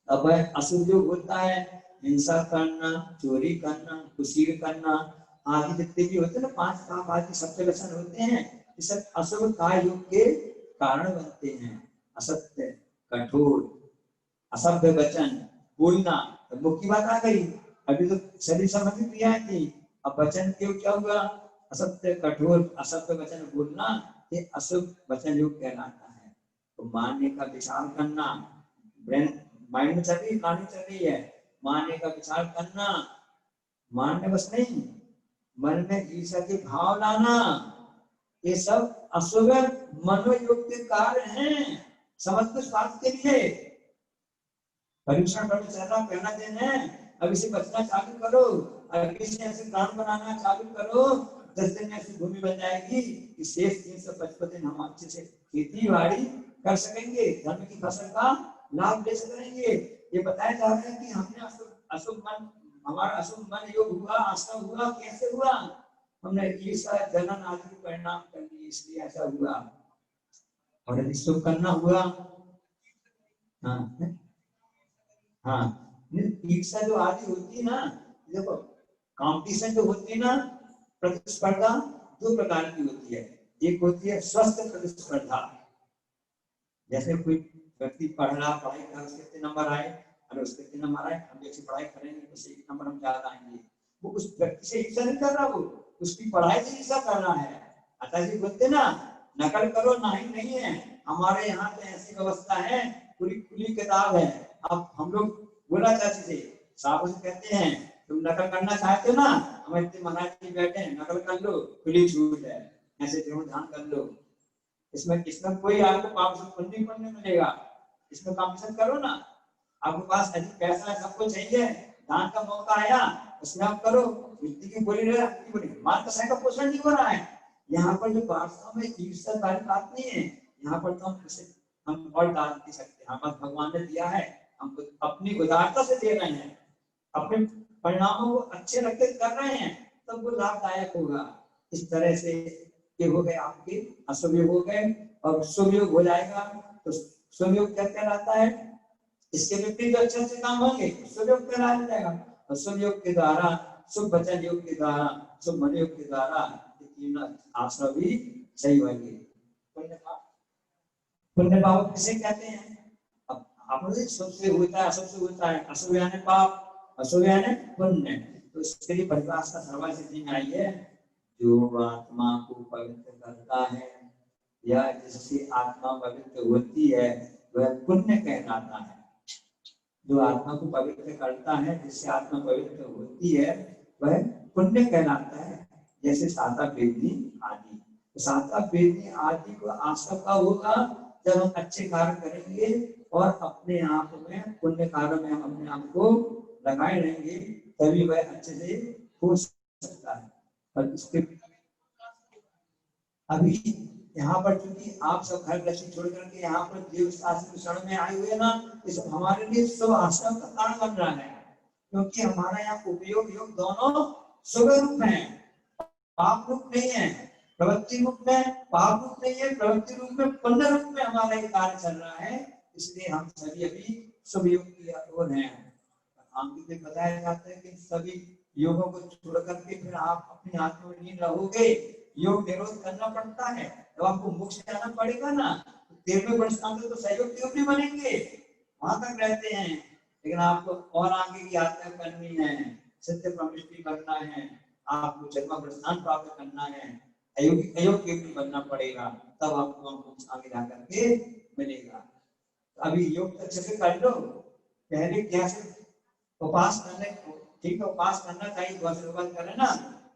अब अशुभ योग होता है हिंसा करना, चोरी करना, कुशील करना आदि जितने भी होते हैं ना, 5 पाप आदि सबसे लक्षण होते हैं, ये सब अशुभ काय योग के कारण बनते हैं। असत्य, कठोर, असभ्य वचन बोलना, मुख्य बात आ गई, अभी तो सभी संबंधित क्रियाएं थी, अब वचन के क्या हुआ, असत्य, कठोर, असभ्य वचन बोलना, ये अशुभ वचन योग कहलाता है। तो मानने का विचार करना, ब्रेन माइंड में चल रही, कहानी चल रही है, मानने का विचार करना, मानने बस नहीं, मन में ईर्ष्या के भाव लाना, ये सब अशुभ मनोयोग के कार्य हैं, समस्त स्वास्थ्य के लिए। परीक्षण करना चल रहा, पहला दिन है, अभी से बचना चालू करो, अभी से ऐसे प्लान बनाना चालू करो, 10 दिन में ऐसी भूमि बन जाएगी कि शेष 355 दिन हम अच्छे से खेती बाड़ी कर सकेंगे, धर्म की फसल का लाभ ले सकेंगे। ये बताया जा रहा है कि हमने अशुभ मन, हमारा अशुभ मन योग हुआ, आस्था हुआ, कैसे हुआ? हमने ईर्ष्या जलन आदि परिणाम कर लिए, इसलिए ऐसा हुआ। और यदि शुभ करना हुआ, हाँ हाँ, ईर्ष्या जो आदि होती है ना, देखो कंपटीशन जो होती है ना, प्रतिस्पर्धा दो प्रकार की होती है। एक होती है स्वस्थ प्रतिस्पर्धा, जैसे कोई व्यक्ति पढ़ रहा, पढ़ाई कर, उसके कितने नंबर आए, अरे उसके कितने नंबर आए, हम जैसे पढ़ाई करेंगे तो उससे 1 नंबर हम ज्यादा आएंगे। वो उस व्यक्ति से ईर्ष्या नहीं कर रहा, वो उसकी पढ़ाई से ईर्ष्या कर रहा है। अतः जी बोलते ना, नकल करो नहीं है, हमारे यहाँ तो ऐसी व्यवस्था है, पूरी खुली किताब है। अब हम लोग बोला चाची से, साहब से कहते हैं तुम नकल करना चाहते हो ना, हम इतने महाराज जी बैठे हैं, नकल कर लो, खुली छूट है, ऐसे ध्यान कर लो। इसमें कोई आपको कॉम्पिटिशन नहीं पढ़ने मिलेगा, इसमें कॉम्पिटिशन करो ना। आपके पास अधिक पैसा है, सबको चाहिए, दान का मौका आया, उसमें आप करो, व्यक्ति की बोली रहे, आपकी बोली मान कसै का पोषण नहीं हो रहा है। यहाँ पर जो वास्तव में ईर्ष्या वाली बात नहीं है, यहाँ पर तो हम और दान दे सकते हैं, हमें भगवान ने दिया है, हम अपनी उदारता से दे रहे हैं, अपने परिणामों को अच्छे रखते कर रहे हैं, तब वो लाभदायक होगा। इस तरह से ये हो गए आपके अशुभ योग हो गए, और शुभ योग हो जाएगा तो शुभ योग क्या कहलाता है? इसके विपरीत अच्छे अच्छे काम होंगे, शुभ योग कहलाया जाएगा। और शुभ योग के द्वारा, शुभ वचन योग के द्वारा, शुभ मन योग के द्वारा आश्रम भी सही होंगे। पुण्य पाप किसे कहते हैं? अब आपने शुभ से होता है, अशुभ से होता है, अशुभ यानी पाप, अशुभ यानी पुण्य। तो इसके लिए परिभाषा सर्वा सिद्धि में आई है, जो आत्मा को पवित्र करता है या जिससे आत्मा पवित्र होती है वह पुण्य कहलाता है। जो आत्मा को पवित्र करता है, जिससे आत्मा पवित्र होती है, वह पुण्य कहलाता है। जैसे साता वेदनी आदि, तो साता वेदनी आदि को आश्रम का होगा जब हम अच्छे कार्य करेंगे और अपने आप में पुण्य कार्य में हम अपने आप को लगाए रहेंगे, तभी वह अच्छे से हो सकता है। और इसके अभी यहाँ पर चूंकि आप सब घर गृहस्थी छोड़ करके यहाँ पर देव शास्त्र शरण में आए हुए ना, इस हमारे लिए सब आश्रम का कारण बन रहा है, क्योंकि हमारा यहाँ उपयोग योग दोनों शुभ रूप है, पाप रूप नहीं है। प्रवृत्ति रूप में पाप रूप नहीं है, प्रवृत्ति रूप में पुण्य रूप में हमारा ये कार्य चल रहा है। इसलिए हम सभी अभी शुभ योग की ओर हैं। आगे बताया जाता है कि सभी योगों को छोड़ करके फिर आप अपने आत्मा में लीन रहोगे, योग निरोध करना पड़ता है, तो आपको मोक्ष जाना पड़ेगा ना। 13वें वर्ष तो सहयोग योग नहीं बनेंगे, वहां तक रहते हैं, लेकिन आपको और आगे की यात्रा करनी है, सत्य प्रविष्टि करना है, आपको जन्म प्रस्थान प्राप्त करना है, अयोग्य भी बनना पड़ेगा, तब आपको मोक्ष आगे जाकर के मिलेगा। अभी योग अच्छे से कर लो, पहले क्या से उपास करने, ठीक है उपास करना चाहिए, द्वादश करें ना,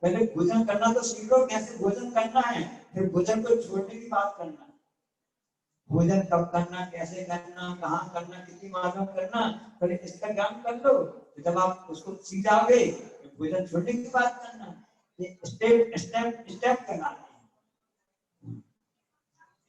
पहले भोजन करना तो सीख लो, कैसे भोजन करना है, फिर भोजन को छोड़ने की बात करना। भोजन कब करना, कैसे करना, कहाँ करना, कितनी मात्रा में करना, पहले इसका ज्ञान कर लो, जब आप उसको सीख जाओगे तो भोजन छोड़ने की बात करना। ये स्टेप स्टेप स्टेप करना है।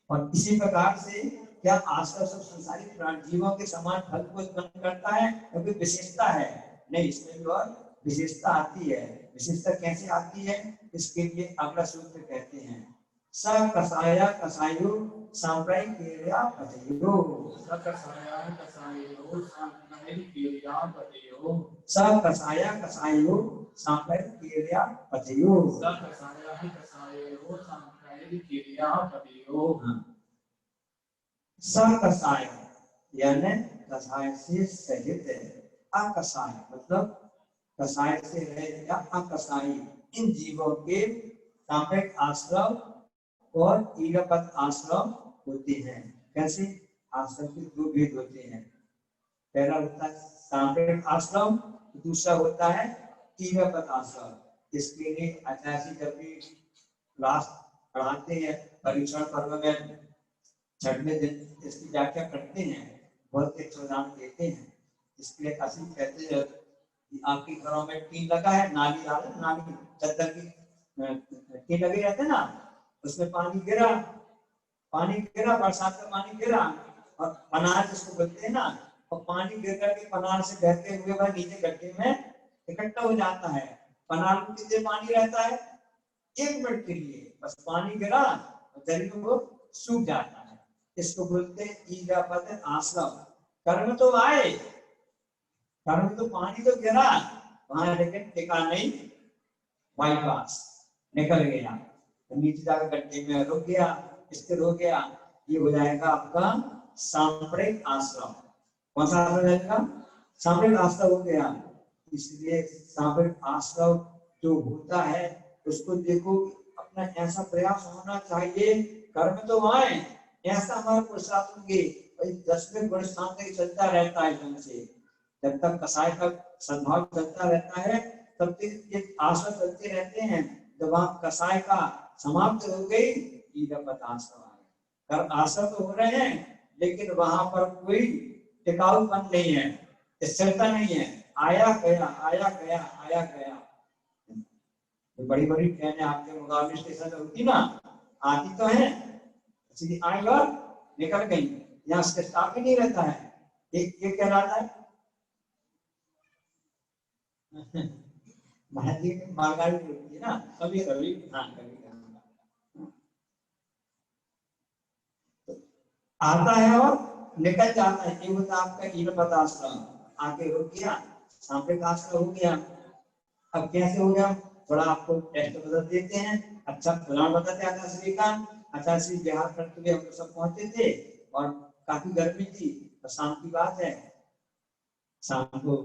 और इसी प्रकार से क्या आश्रम सब संसारिक प्राण जीवों के समान फल को उत्पन्न करता है, क्योंकि विशेषता है नहीं, इसमें भी और विशेषता आती है। विशेषता कैसे आती है, इसके लिए अगला सूत्र कहते हैं, स कषाया कषायो सांप्रदायिक क्रिया पतयो, स कषाया कषायो सांप्रदायिक क्रिया पतयो, स कषाया कषायो सांप्रदायिक क्रिया पतयो, स कषाया कषायो सांप्रदायिक क्रिया पतयो। स कषाय यानी कषाय से सहित, अकषाय मतलब कषाय से रहित या अकषाई, इन जीवों के सापेक्ष आश्रम और ईगपत आश्रम होते हैं। कैसे? आश्रम के दो भेद होते हैं, पहला होता है सापेक्ष आश्रम, दूसरा होता है ईगपत आश्रम। इसके लिए आचार्य जब भी क्लास पढ़ाते हैं परीक्षण पर्व में, छठवें दिन इसकी व्याख्या करते हैं, बहुत अच्छे उदाहरण देते हैं। इसके लिए काशी कहते हैं कि आपके घरों में टीन लगा है, नाली डाल, नाली चद्दर की टीन लगी रहते ना, उसमें पानी गिरा, बरसात का पानी गिरा और पनार जिसको बोलते हैं ना, और पानी गिर करके पनार से बहते हुए वह नीचे गड्ढे में इकट्ठा हो जाता है। पनार में कितने पानी रहता है? 1 मिनट के लिए बस पानी गिरा और जमीन में वो सूख जाता है। इसको बोलते हैं ईगापद आश्रम। कर्म तो आए, कर्म तो पानी तो गिरा वहां, लेकिन टिका नहीं, बाईपास निकल गया, तो नीचे जाकर गड्ढे में रुक गया, स्थिर हो गया। ये हो जाएगा आपका सांप्रदायिक आश्रम। कौन सा आश्रम रहेगा? सांप्रदायिक आश्रम हो गया। इसलिए सांप्रदायिक आश्रम जो होता है उसको देखो, अपना ऐसा प्रयास होना चाहिए, कर्म तो आए, ऐसा हमारा पुरुषार्थ होंगे। 10वें गुण स्थान तक चलता रहता है ढंग से, जब तक कसाय का सद्भाव चलता रहता है तब तक ये आश्रम चलते रहते हैं। जब आप कसाय का समाप्त हो गई, ईगापद आश्रम आ गया। कर आश्रम तो हो रहे हैं लेकिन वहां पर कोई टिकाऊपन नहीं है, स्थिरता नहीं है, आया गया आया गया आया गया। बड़ी बड़ी ट्रेनें आपके मुकाबले स्टेशन होती ना, आती तो है सीधी आई और निकल गई, यहाँ स्टॉप ही नहीं रहता है। ये क्या रहता है? महाजी में मालगाड़ी होती है ना, कभी कभी, हाँ कभी आता है और निकल जाता है। ये होता आपका ईगापद आश्रम। आके रुक गया, सांप्रदायिक आश्रम हो गया। अब कैसे हो गया? थोड़ा आपको टेस्ट बता देते हैं। अच्छा पुराण बताते आचार्य श्री का। आचार्य श्री बिहार करते हुए हम लोग सब पहुंचे थे और काफी गर्मी थी, तो शाम की बात है, शाम को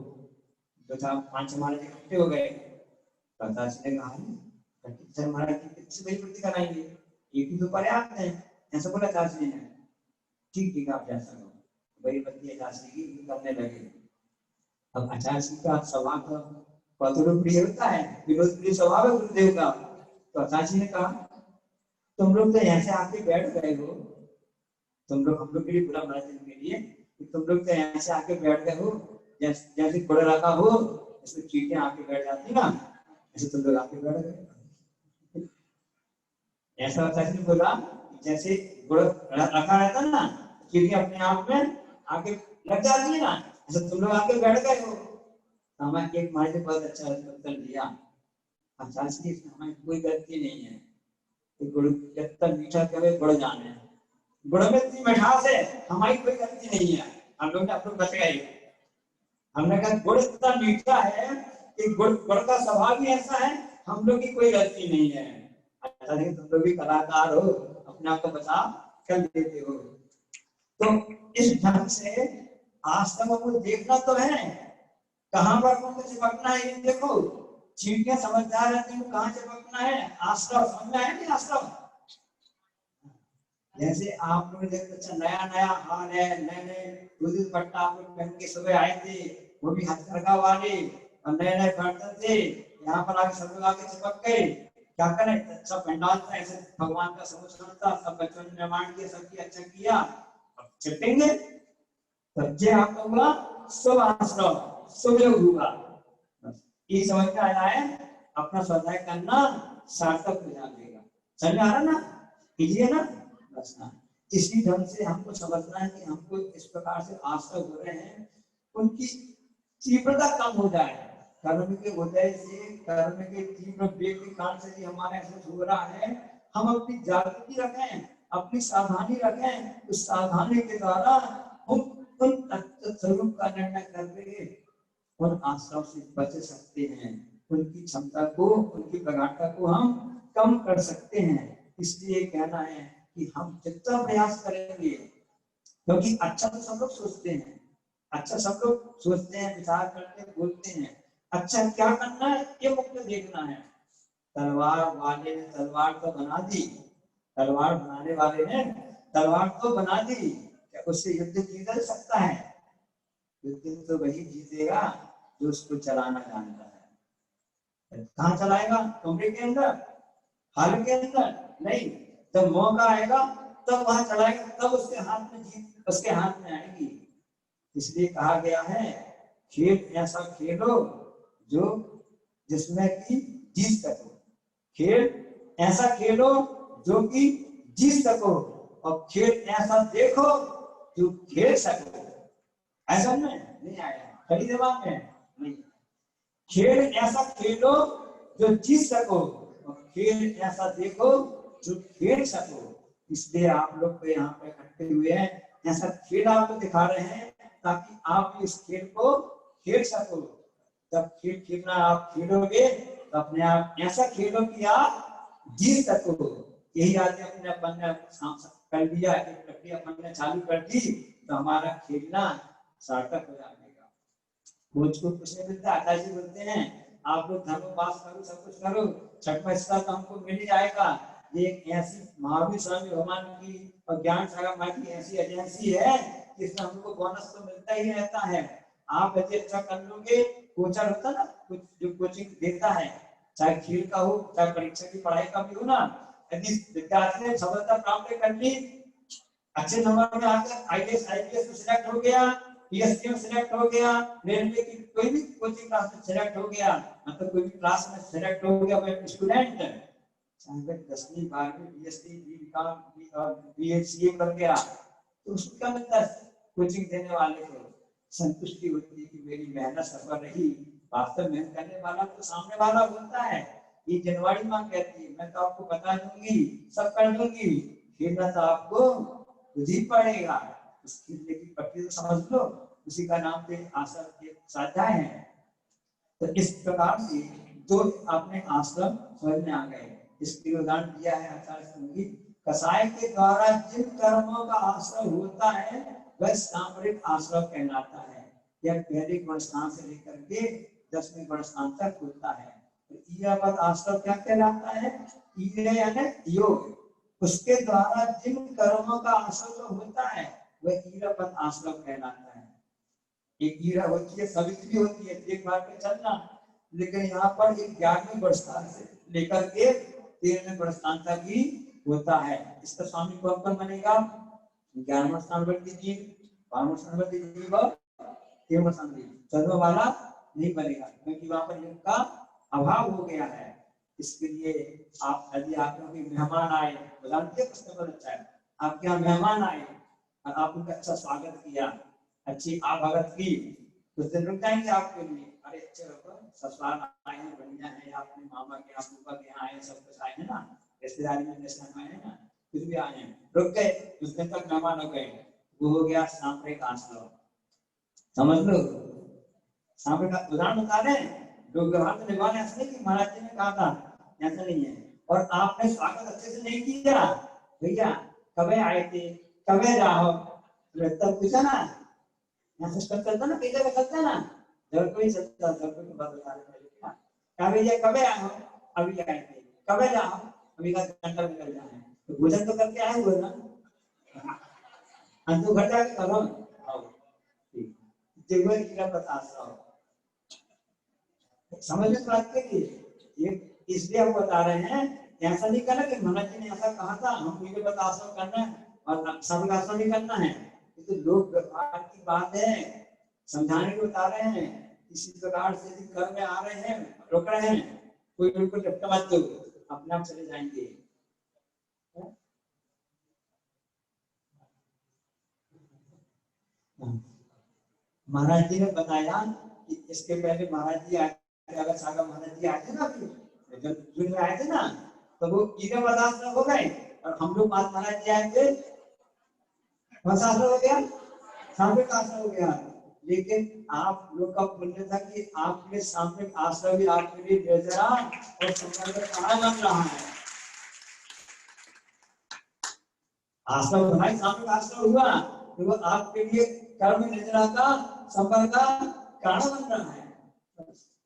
5 महाराज इकट्ठे हो गए। आचार्य श्री ने कहा महाराज की कितनी बड़ी पूर्ति कराएंगे, एक ही तो पर्याप्त है, ऐसा बोला आचार्य श्री ने। ठीक ठीक आप जैसा करो, बड़ी बत्ती आचार्य श्री की करने लगे। अब आचार्य श्री का स्वभाव प्रिय होता है, विरोध प्रिय स्वभाव है गुरुदेव का। तो आचार्य जी ने कहा तुम लोग तो ऐसे आके बैठ गए हो, तुम लोग हम लोग के लिए बुरा भला दिन के लिए, तुम लोग तो ऐसे आके बैठ गए हो जैसे घोड़ा रखा हो, इसमें चींटियां आके बैठ जाती ना, ऐसे तुम लोग आके बैठ गए। ऐसा आचार्य जी ने बोला जैसे घोड़ा रखा रहता ना, चींटियां अपने आप में आके लग जाती है ना, ऐसे तुम लोग आके बैठ गए हो। हमें एक महाराज ने बहुत अच्छा उत्तर दिया, आचार्य श्री हमें कोई गलती नहीं है, गुड़ जितना मीठा कहे गुड़ जाने, गुड़ में इतनी मिठास है, हमारी कोई गलती नहीं है, हम लोग बच गए। हमने कहा गुड़ इतना मीठा है कि गुड़ का स्वभाव ही ऐसा है, हम लोग की कोई गलती नहीं है। अच्छा नहीं, तुम लोग भी कलाकार हो, अपने आप को बचा कर देते हो। तो इस ढंग से आश्रम को देखना तो है, कहां पर कौन चिपकना है ये देखो। चींटियां समझदार रहती है, कहां चिपकना है, आश्रम समझना है नहीं आश्रम। जैसे आप लोग देखते नया नया हाल है, नए नए दूध पट्टा आप लोग पहन के सुबह आए थे, वो भी हथकरघा वाले और नए नए बर्तन थे, यहाँ पर आके सब लोग आके चिपक गए। क्या करें, सब पंडाल था ऐसे भगवान का समूह था, सब बच्चों ने निर्माण किया, सबकी अच्छा किया, अब चिपकेंगे तब जे आपका हुआ सब आश्रम सब लोग हुआ। ये समझ में आया है, अपना स्वाध्याय करना सार्थक हो जाएगा। समझ में आ रहा ना, कीजिए ना बस ना। इसी ढंग से हमको समझना है कि हमको इस प्रकार से आश्रय हो रहे हैं, उनकी तीव्रता कम हो जाए। कर्म के उदय से, कर्म के तीव्र वेग के कारण से भी हमारे ऐसा हो रहा है, हम अपनी जागृति रखें, अपनी सावधानी रखें, उस सावधानी के द्वारा हम उन स्वरूप का निर्णय करके उन आश्रम से बच सकते हैं, उनकी क्षमता को, उनकी प्रगाढ़ता को हम कम कर सकते हैं। इसलिए कहना है कि हम जितना प्रयास करेंगे, क्योंकि अच्छा तो सब लोग सोचते हैं, अच्छा सब लोग सोचते हैं, विचार करते हैं, बोलते हैं, अच्छा क्या करना है ये मुख्य देखना है। तलवार वाले ने तलवार तो बना दी, तलवार बनाने वाले ने तलवार तो बना दी, क्या उससे युद्ध जीता जा सकता है? युद्ध तो वही जीतेगा जो उसको चलाना जानता है। कहाँ चलाएगा? कमरे के अंदर? हाल के अंदर नहीं, जब मौका आएगा तब वहां चलाएगा, तब उसके हाथ में जीत उसके हाथ में आएगी। इसलिए कहा गया है खेल ऐसा खेलो जो जिसमें कि जीत सको, खेल ऐसा खेलो जो कि जीत सको, और खेल ऐसा देखो जो खेल सको। ऐसा नहीं आया खड़ी दिमाग में नहीं, खेल ऐसा खेलो जो जीत सको और खेल ऐसा देखो जो खेल सको। इसलिए आप लोग को यहाँ पे इकट्ठे हुए हैं, ऐसा खेल आपको दिखा रहे हैं ताकि आप इस खेल को खेल सको। जब खेल खेलना आप खेलोगे तो अपने आप ऐसा खेलो कि आप जीत सको। यही आज अपने अपन ने कर दिया, एक प्रक्रिया अपन ने चालू कर दी तो हमारा खेलना सार्थक हो जाएगा। खोज को कुछ नहीं मिलता, आकाश जी बोलते हैं आप लोग धर्मोपास करो, सब कुछ करो, छठवां हिस्सा तो हमको मिल ही जाएगा। ये एक ऐसी महावीर स्वामी भगवान की और ज्ञान सागर माँ की ऐसी एजेंसी है जिसमें हमको बोनस तो मिलता ही रहता है। आप यदि अच्छा कर लोगे, कोचर होता ना कुछ जो कोचिंग देता है, चाहे खेल का हो चाहे परीक्षा की पढ़ाई का भी हो ना, यदि विद्यार्थी ने सफलता प्राप्त कर ली, अच्छे नंबर में आकर आईएएस आईपीएस में सिलेक्ट हो गया, पीएससी में सिलेक्ट हो गया, रेलवे की कोई भी कोचिंग क्लास में सिलेक्ट हो गया, मतलब कोई भी क्लास में सिलेक्ट हो गया कोई स्टूडेंट, चाहे 10वीं 12वीं बीएससी बीकॉम और बीएससी कर गया, तो उसको क्या मिलता है? कोचिंग देने वाले को संतुष्टि होती है कि मेरी मेहनत सफल रही। वास्तव में करने वाला तो सामने वाला बोलता है, ये जनवाड़ी मां कहती है मैं तो आपको बता दूंगी, सब कर दूंगी, खेलना तो आपको खुद ही पड़ेगा। उस खेलने की प्रक्रिया समझ लो, उसी का नाम पे आश्रम के स्वाध्याय है। तो इस प्रकार से जो आपने आश्रम समझ में आ गए, इसके उदाहरण दिया है आचार्य संगीत, कसाय के द्वारा जिन कर्मों का आश्रय होता है वह सामरिक आश्रय कहलाता है। यह पहले गुणस्थान से लेकर के 10वें गुणस्थान तक होता है। तो ईरापद आश्रय क्या कहलाता है? ईरे यानी योग, उसके द्वारा जिन कर्मों का आश्रय होता है वह ईरापद आश्रय कहलाता है। एक ईरा होती है, सवित्री होती है, एक बार में चलना, लेकिन यहाँ पर एक 11वें गुणस्थान से लेकर के 13वें गुणस्थान तक ही होता है। इसका स्वामी कौन बनेगा? 11वां स्थान पर दीजिए, 12वां स्थान पर दीजिए, 13वां स्थान दीजिए, 14वां वाला नहीं बनेगा क्योंकि वहां पर योग का अभाव हो गया है। इसके लिए आप यदि आप लोग मेहमान आए, बताइए प्रश्न बहुत अच्छा है, आपके यहाँ मेहमान आए और आप उनका अच्छा स्वागत किया, अच्छी आभगत की, कुछ दिन रुक जाएंगे आपके लिए, अरे अच्छे रखो, ससुराल आए हैं, बढ़िया है, आपने मामा के यहाँ फूफा के यहाँ आए, सब कुछ आए हैं ना, रिश्तेदारी में जैसे आए हैं ना, कुछ भी आए हैं, रुक गए, कुछ दिन तक मेहमान हो गए, वो हो गया सामरिक आश्रय। समझ लो, सामरिक उदाहरण बता रहे हैं, लोग व्यवहार तो निभाने, ऐसा नहीं कि महाराज जी ने कहा था, ऐसा नहीं है। और आपने स्वागत अच्छे से नहीं किया, भैया कब आए थे, कब जाओ, तब पूछा ना, चलता ना, कई जगह चलता ना, जब कोई चलता जब कोई बात बता रहे हैं, क्या भैया कब आए हो, अभी आए थे, कब जाओ, अभी का घंटा निकल जाए, तो भोजन तो करके आए हुए ना, अंत घर जाके करो, जगह कीड़ा बता समझ में बात के लिए ये इसलिए हम बता रहे हैं, ऐसा नहीं करना कि महाराज जी ने ऐसा कहा था हम मुझे बता करना है और सब का आसन नहीं करना है, तो लोग व्यवहार की बात है, समझाने को बता रहे हैं। इसी प्रकार से यदि घर में आ रहे हैं, रुक रहे हैं, कोई बिल्कुल झटका मत दो, अपने आप चले जाएंगे। महाराज जी ने बताया कि इसके पहले महाराज जी आए, अगर सागा महाराज जी आए थे ना, जब जून में आए थे ना, तो वो ईरे बर्दाश्त हो गए और हम लोग पास महाराज जी आए थे, हो गया, सामरिक आश्रय हो गया। लेकिन आप लोग का पुण्य था कि आपके सामरिक आश्रय भी आपके लिए बेजरा और संबंध कहाँ बन रहा है। आश्रय भाई सामरिक आश्रय हुआ तो वो आपके लिए कर्म निर्जरा का संपर्क का कारण बन रहा है।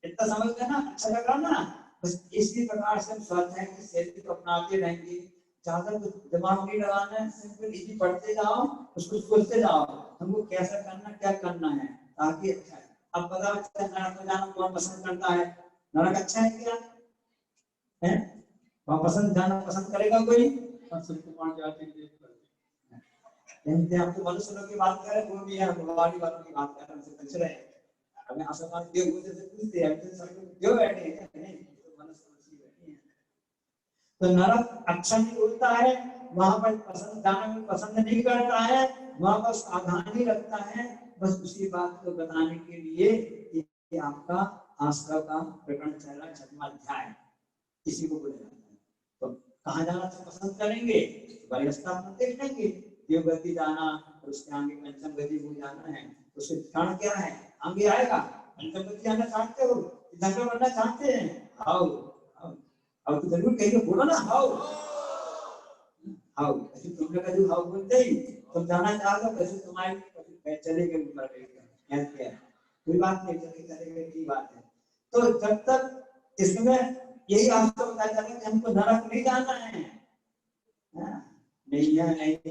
इतना समझ गए ना, अच्छा लग रहा ना। बस इसी प्रकार से हम स्वाध्याय की शैली को अपनाते रहेंगे, ज्यादा दिमाग नहीं लगाना है, सिंपल इजी पढ़ते जाओ, उसको सोचते जाओ हमको कैसा करना, क्या करना है, ताकि अच्छा है। अब पता नरक में जाना कौन पसंद करता है? नरक अच्छा है क्या है? वहाँ पसंद जाना पसंद करेगा कोई? कुमार जाति देख आपको मनुष्य लोग की बात करें वो भी है, भगवान की बातों की बात कर रहे हैं, पूछ रहे हैं हमें आसमान देव मुझे से पूछते हैं हमसे सब लोग क्यों बैठे हैं? नहीं तो मनुष्य मछली बैठी है। तो नरक अच्छा नहीं बोलता है, वहां पर पसंद जाना में पसंद नहीं करता है, वहां पर सावधानी रखता है। बस उसी बात को बताने के लिए कि आपका आश्रम का प्रकरण चल रहा 6वां अध्याय, इसी को बोला जाता है। तो कहाँ जाना पसंद करेंगे? वरिष्ठता पर देख लेंगे, देवगति जाना, और उसके आगे पंचम गति को जाना है। तो उसके कारण क्या है आगे आएगा? पंचम गति जाना चाहते हो, धंधा बनना चाहते हैं, आओ आओ आओ तो जरूर कहिए, बोलो ना हाउ हाउ। ऐसे तुमने कभी हाउ बोलते ही तुम जाना चाहते हो, कैसे तुम्हारी चलेगा ऊपर क्या क्या कोई बात नहीं, चलेगा की बात है। तो जब तक इसमें यही आपको बताया जाता है कि हमको नरक नहीं जाना है, नहीं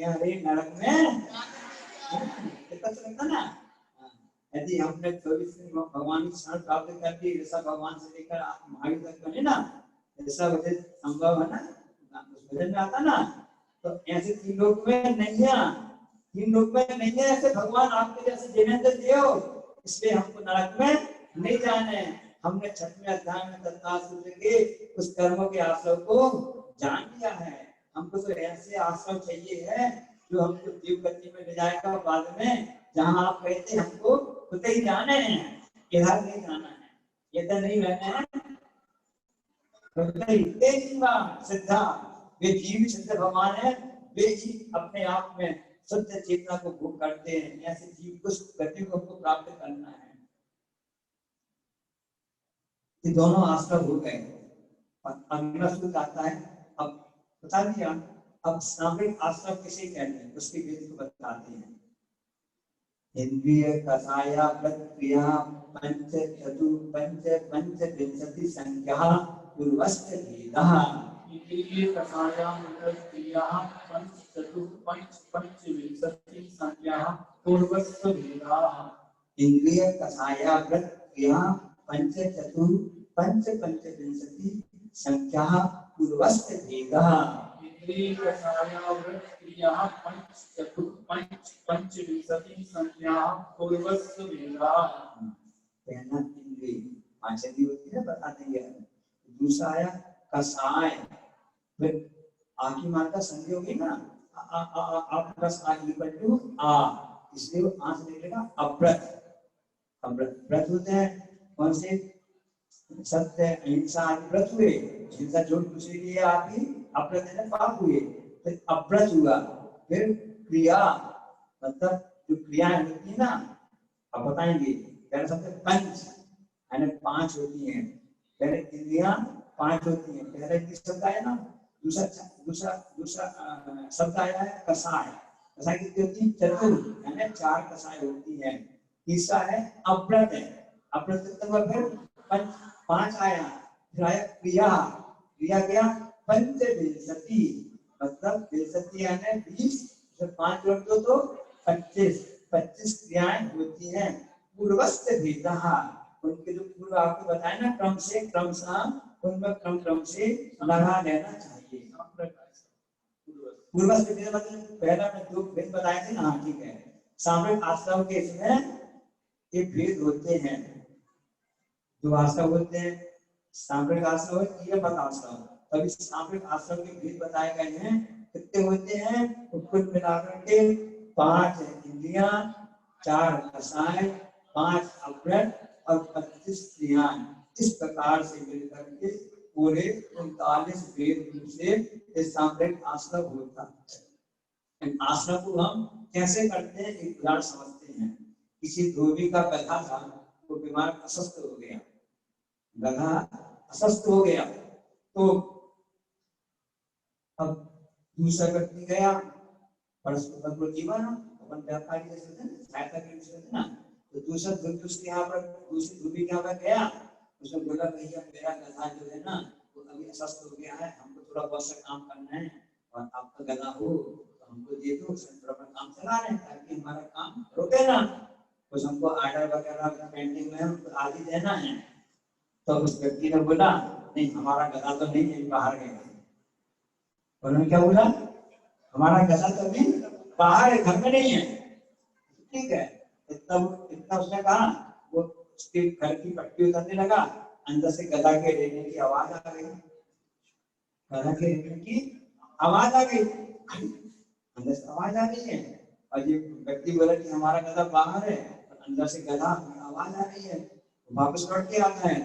अरे नरक में ना। यदि हमने 24 दिन भगवान की शरण प्राप्त कर ली, ऐसा भगवान से लेकर महावीर तक बने ना, ऐसा वजह संभव है ना, उस वजह में आता ना। तो ऐसे 3 लोग में नहीं है, 3 लोग में नहीं है ऐसे भगवान आपके जैसे देवेंद्र देव, इसलिए हमको नरक में नहीं जाना है। हमने 6वें अध्याय में तत्काल सूत्र के उस कर्मों के आश्रय को जान लिया है। हमको तो ऐसे आश्रय चाहिए है जो हमको जीव गति में ले जाएगा बाद में, जहां आप कहते हमको खुद ही जाने हैं, इधर नहीं जाना है, इधर नहीं रहना है। सिद्धा वे जीव सिद्ध भगवान है, वे ही अपने आप में शुद्ध चेतना को भोग करते हैं। ऐसे जीव को गति को प्राप्त करना है। ये दोनों आश्रय हो गए। अगला सूत्र आता है, अब बता दिया, अब सामरिक आश्रय किसे कहते हैं उसके वेद को बताते हैं। इंद्रिय कषाया प्रक्रिया पंच चतु पंच पंच विंशति संख्या पूर्वस्थ भेदः। इंद्रिय कषाया प्रक्रिया पंच चतु पंच पंच विंशति संख्या पूर्वस्थ भेदः। इंद्रिय कषाया प्रक्रिया पंच चतु पंच पंच विंशति संख्या पूर्वस्थ भेदः। इंद्रिय कषाया प्रक्रिया पंच चतु पंच पंच विंशति संख्या पूर्वस्थ भेदः। पहला इंद्रिय 5 इंद्रिय होती है, बता देंगे। दूसरा आया कषाय, फिर आ की मात्रा संधि होगी ना, आ प्लस आ इक्वल टू आ, इसलिए वो आ से निकलेगा अव्रत। अव्रत व्रत होते हैं कौन से? सत्य अहिंसा आदि व्रत हुए, जिनका जो दूसरे लिए आपकी अव्रत है पाप हुए, फिर अव्रत हुआ। फिर क्रिया, मतलब जो क्रियाएं होती है ना, अब बताएंगे। पहले सबसे पंच यानी 5 होती हैं, पहले इंद्रियां 5 होती हैं। पहले किस शब्द आया ना, दूसरा दूसरा दूसरा शब्द आया है कषाय। कषाय कितनी होती है? चतुर यानी 4 कषाय होती है। तीसरा है अव्रत है, अव्रत फिर 5 आया। फिर आया क्रिया, क्रिया क्या? पंच विंशति, मतलब विंशति यानी 20, 5 जोड़ दो तो 25 क्रियाएं होती हैं। पूर्वस्थ भेदः, उनके जो पूर्व आपको बताया ना क्रम से, क्रमशः उनमें क्रम से लगा लेना चाहिए। पूर्वस्थ भेद मतलब पहला में 2 भेद बताए थे ना, ठीक है। सामरिक आश्रम के इसमें एक भेद होते हैं, 2 आश्रम होते हैं, सामरिक आश्रम और मत आश्रम। तभी सामरिक आश्रम के भेद बताए गए हैं। कितने होते हैं? कुल मिलाकर के 5 इंद्रियां, 4 कषाय, 5 अव्रत और 25 क्रियाएं। इस प्रकार से मिलकर के पूरे 39 वेद रूप से इस सामरिक आश्रम होता है। आश्रम को हम कैसे करते हैं एक उदाहरण समझते हैं। किसी धोबी का गधा था, वो बीमार अस्वस्थ हो गया, गधा अस्वस्थ हो गया। तो अब दूसरा व्यक्ति गया, परस्पर जीवन अपन व्यापारी जैसे थे ना, सहायता के लिए थे ना, तो दूसरा उसके यहाँ पर दूसरी धोबी के यहाँ पर गया। उसने बोला भैया मेरा गधा जो है ना वो अभी अस्वस्थ हो गया है, हमको थोड़ा बहुत सा काम करना है और आपका गधा हो तो हमको दे दो, थोड़ा काम चला रहे हैं ताकि हमारा काम रुके ना, कुछ हमको आर्डर वगैरह पेंडिंग में हमको आदि देना है। तो उस व्यक्ति ने बोला नहीं हमारा गधा तो नहीं है, बाहर गया। उन्होंने क्या बोला, हमारा गधा तो अभी बाहर है, घर में नहीं है। ठीक है, इतना इतना उसने कहा, वो उसके घर की पट्टी उतरने लगा, अंदर से गधा के रेंगने की आवाज आ गई। गधा के रेंगने की आवाज आ गई, अंदर से आवाज आ रही है। और ये व्यक्ति बोला कि हमारा गधा बाहर है, अंदर से गधा आवाज आ रही है। वापस लौट के आता है,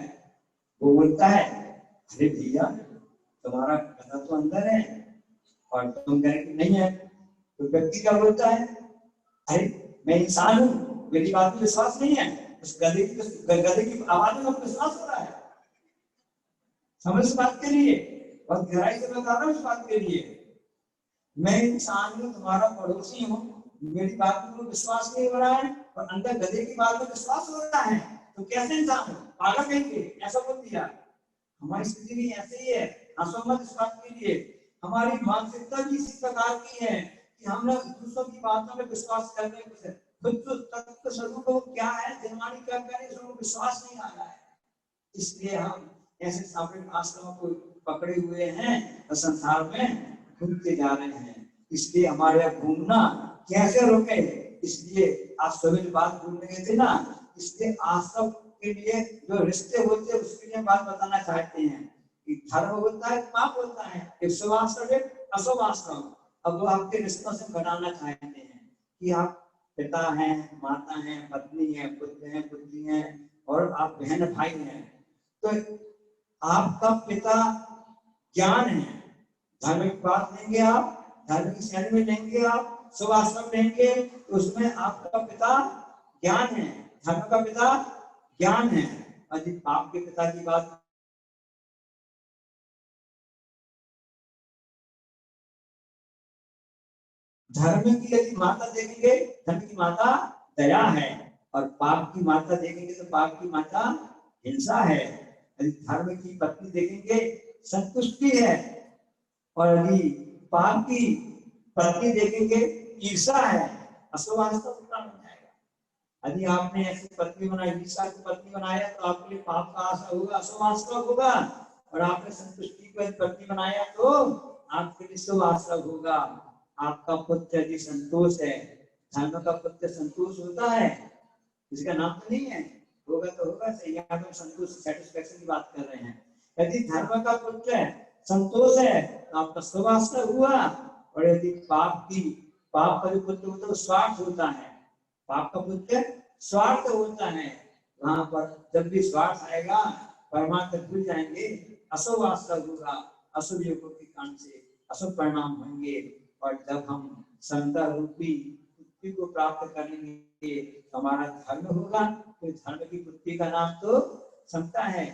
वो बोलता है, अरे भैया तुम्हारा गधा तो अंदर है और तुम कह रहे कि नहीं है। तो व्यक्ति क्या बोलता है, अरे मैं इंसान हूँ, मेरी बात में विश्वास नहीं है। उस गधे की आवाज में विश्वास हो रहा है। समझ इस बात के लिए, और गहराई से बता रहा हूँ इस बात के लिए, मैं इंसान हूँ, तुम्हारा पड़ोसी हूँ, मेरी बात में विश्वास नहीं हो रहा है और अंदर गधे की बात में विश्वास हो रहा है, तो कैसे इंसान हो, पागल कहेंगे, ऐसा बोल दिया। हमारी स्थिति भी ऐसे ही है। असमत इस बात के लिए, हमारी मानसिकता भी इसी प्रकार की है कि हम लोग दूसरों की बातों में विश्वास करने को, खुद तो तत्व स्वरूप क्या है, जन्मानी क्या करे, इसमें विश्वास नहीं आ रहा है। इसलिए हम ऐसे सापेक्ष आश्रमों को पकड़े हुए हैं और संसार में घूमते जा रहे हैं। इसलिए हमारे घूमना कैसे रोके, इसलिए आप सभी बात भूल गए थे ना, इसलिए आश्रम के लिए जो रिश्ते होते हैं उसके लिए बात बताना चाहते हैं कि धर्म होता है, पाप होता है, एक शुभ आश्रम, एक अशुभ आश्रम। अब वो आपके रिश्तों से बनाना चाहते हैं कि आप पिता हैं, माता हैं, पत्नी है, पुत्र हैं, पुत्री हैं, और आप बहन भाई हैं। तो आपका पिता ज्ञान है, धर्म की बात लेंगे आप, धर्म की श्रेणी में लेंगे आप, शुभ आश्रम लेंगे, तो उसमें आपका पिता ज्ञान है, धर्म का पिता ज्ञान है। और यदि पाप के पिता की बात, धर्म की यदि माता देखेंगे, धर्म की माता दया है, और पाप की माता देखेंगे तो पाप की माता हिंसा है। यदि धर्म की पत्नी देखेंगे संतुष्टि है, और यदि पाप की पत्नी देखेंगे ईर्षा है। अशुभ आश्रम बन जाएगा। यदि आपने ऐसी पत्नी बनाई, ईर्षा की पत्नी बनाया, तो आपके लिए पाप का आशा होगा, अशुभ आश्रम होगा। और आपने संतुष्टि को पत्नी बनाया तो आपके लिए शुभ आश्रम होगा। आपका पुत्र यदि संतोष है, धर्म का पुत्र संतोष होता है, इसका नाम तो नहीं है, होगा तो होगा सही, यहाँ पे संतोष सेटिस्फेक्शन की बात कर रहे हैं। यदि धर्म का पुत्र है, संतोष है, तो आपका शुभ आश्रम हुआ। और यदि पाप का जो पुत्र होता है स्वार्थ होता है, पाप का पुत्र स्वार्थ होता है, वहां पर जब भी स्वार्थ आएगा परमात्मा भूल जाएंगे, अशुभ आश्रम होगा, अशुभ योगों के कारण से अशुभ परिणाम होंगे। और जब हम संता रूपी पुत्री को प्राप्त करेंगे तो हमारा धर्म होगा, तो धर्म की पुत्री का नाम तो समता है।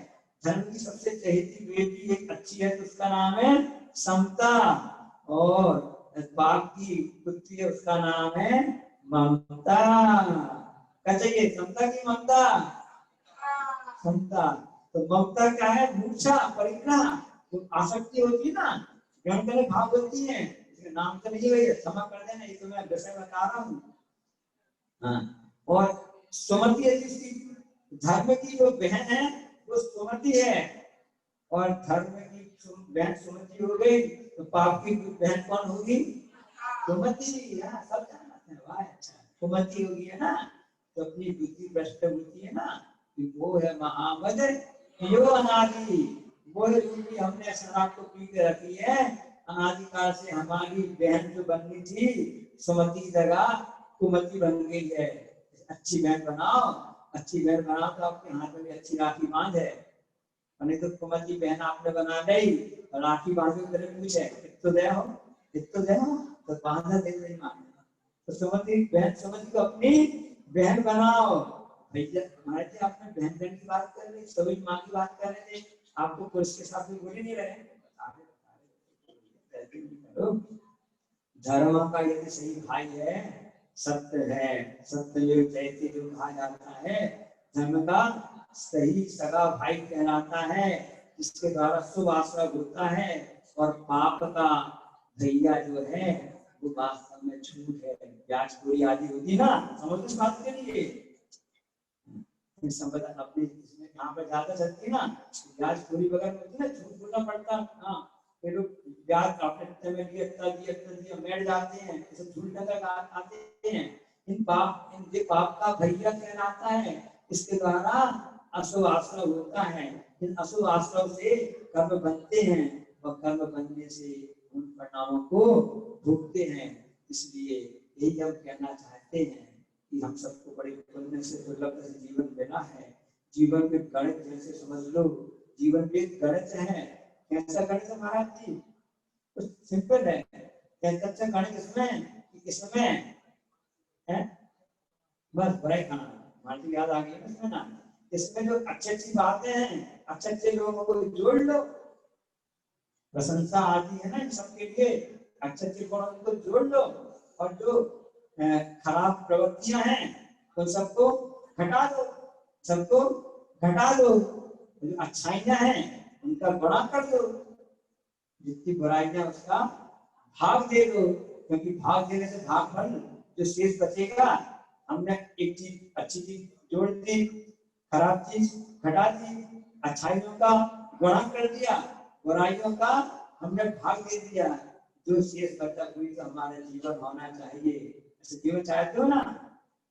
धर्म की सबसे चहेती बेटी एक अच्छी है तो उसका नाम है समता, और पाप की पुत्री है उसका नाम है ममता। क्या चाहिए, समता की ममता? समता। तो ममता क्या है, मूर्छा, परिग्रह, तो आसक्ति होती है ना, ग्रहण करने भाव होती है, नाम तो नहीं है, क्षमा कर देना, ये तो मैं विषय बता रहा हूँ। हाँ, और सुमति है जिसकी, धर्म की जो बहन है वो सुमति है, और धर्म की बहन सुमति हो गई, तो पाप की बहन कौन होगी, सुमति। सब जानते हैं, वाह अच्छा, सुमति होगी है ना। तो अपनी बुद्धि भ्रष्ट होती है ना, कि वो है महामद यो अनादि, वो है रूपी हमने शराब को पी के रखी है अनादिकाल से। हमारी बहन जो बननी थी सुमति की जगह कुमति बन गई है। अच्छी बहन बनाओ, अच्छी बहन बनाओ तो आपके हाथ में अच्छी राखी बांध है, नहीं तो कुमति बहन आपने बना ली और राखी बांधे तेरे पूछे इतो दे हो, इतो दे हो, तो बांधा दे नहीं मानेगा। तो सुमति बहन, सुमति को अपनी बहन बनाओ। भैया हमारे थे, आपने बहन बहन की बात कर रहे, सभी माँ की बात कर रहे थे, आपको पुरुष के साथ बोल ही नहीं रहे। धर्म का यदि सही भाई है, सत्य है, सत्ययुग जयते जो कहा जाता है, धर्म का सही सगा भाई कहलाता है, जिसके द्वारा शुभ आश्रय होता है। और पाप का भैया जो है वो वास्तव में झूठ है, ब्याजखोरी आदि होती ना, समझ इस बात के लिए अपने इसमें यहाँ पर ज्यादा चलती ना, ब्याजखोरी वगैरह होती ना, झूठ बोलना पड़ता। हाँ, ये लोग ब्याज काटने में दिया बैठ जाते हैं, इसे झूठ लगा आते हैं। इन पाप का भैया कहलाता है। इसके द्वारा अशुभ आश्रव होता है। इन अशुभ आश्रव से कर्म बनते हैं और कर्म बनने से उन परिणामों को भोगते हैं। इसलिए यही हम कहना चाहते हैं कि हम सबको बड़े पुण्य से दुर्लभ से जीवन मिला है। जीवन में गणित जैसे समझ लो, जीवन में गणित है। कैसा गणित है महाराज जी? तो सिंपल है। कैसा अच्छा गणित इसमें है बस बुराई खाना हमारी याद आ गई ना इसमें ना। इसमें जो अच्छी अच्छी बातें हैं, अच्छे अच्छे लोगों को जोड़ लो, प्रशंसा आती है ना इन सबके लिए, अच्छे अच्छे गुणों को जोड़ लो और जो खराब प्रवृत्तियां हैं तो सबको घटा दो, सबको घटा दो। जो अच्छाइयां हैं उनका बड़ा कर दो, जितनी बुराइयां उसका भाग दे दो, क्योंकि भाग देने से भाग फल जो शेष बचेगा। हमने एक चीज अच्छी चीज जोड़ दी, खराब चीज घटा दी, अच्छाइयों का गुणा कर दिया, बुराइयों का हमने भाग दे दिया। जो शेष बचा हुई तो हमारा जीवन होना चाहिए। ऐसे जीवन चाहते हो ना?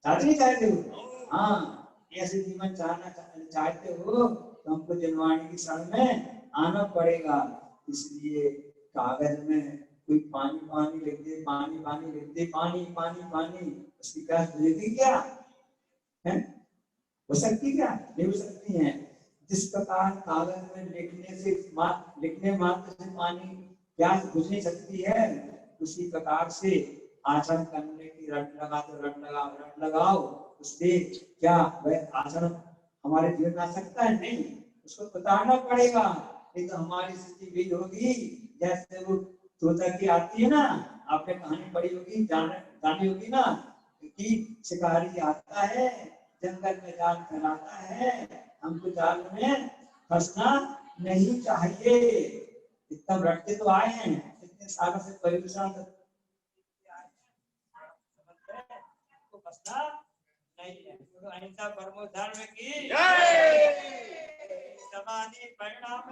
चाहते हो? हाँ, ऐसे जीवन चाहते हो तो हमको जनवाणी की शरण में आना पड़ेगा। इसलिए कागज में कोई पानी पानी लिख दे, पानी पानी लिख दे, पानी पानी पानी, उसकी प्यास बुझेगी क्या? है हो सकती क्या? नहीं हो सकती है। जिस प्रकार कागज में लिखने मात्र से पानी प्यास बुझ नहीं सकती है, उसी प्रकार से आचरण करने की रट लगाओ, उससे क्या वह आचरण हमारे जीवन में आ सकता है? नहीं, उसको उतारना पड़ेगा। नहीं तो हमारी स्थिति भी होगी जैसे वो तोता की आती है ना, आपने कहानी पढ़ी होगी, जानी होगी ना, कि शिकारी आता है, जंगल में जाल फैलाता है, हमको जाल में फंसना नहीं चाहिए। इतना रटते तो आए हैं, इतने सालों से परेशान तो फंसना नहीं है। तो अहिंसा परमो धर्म की जय। समाधि परिणाम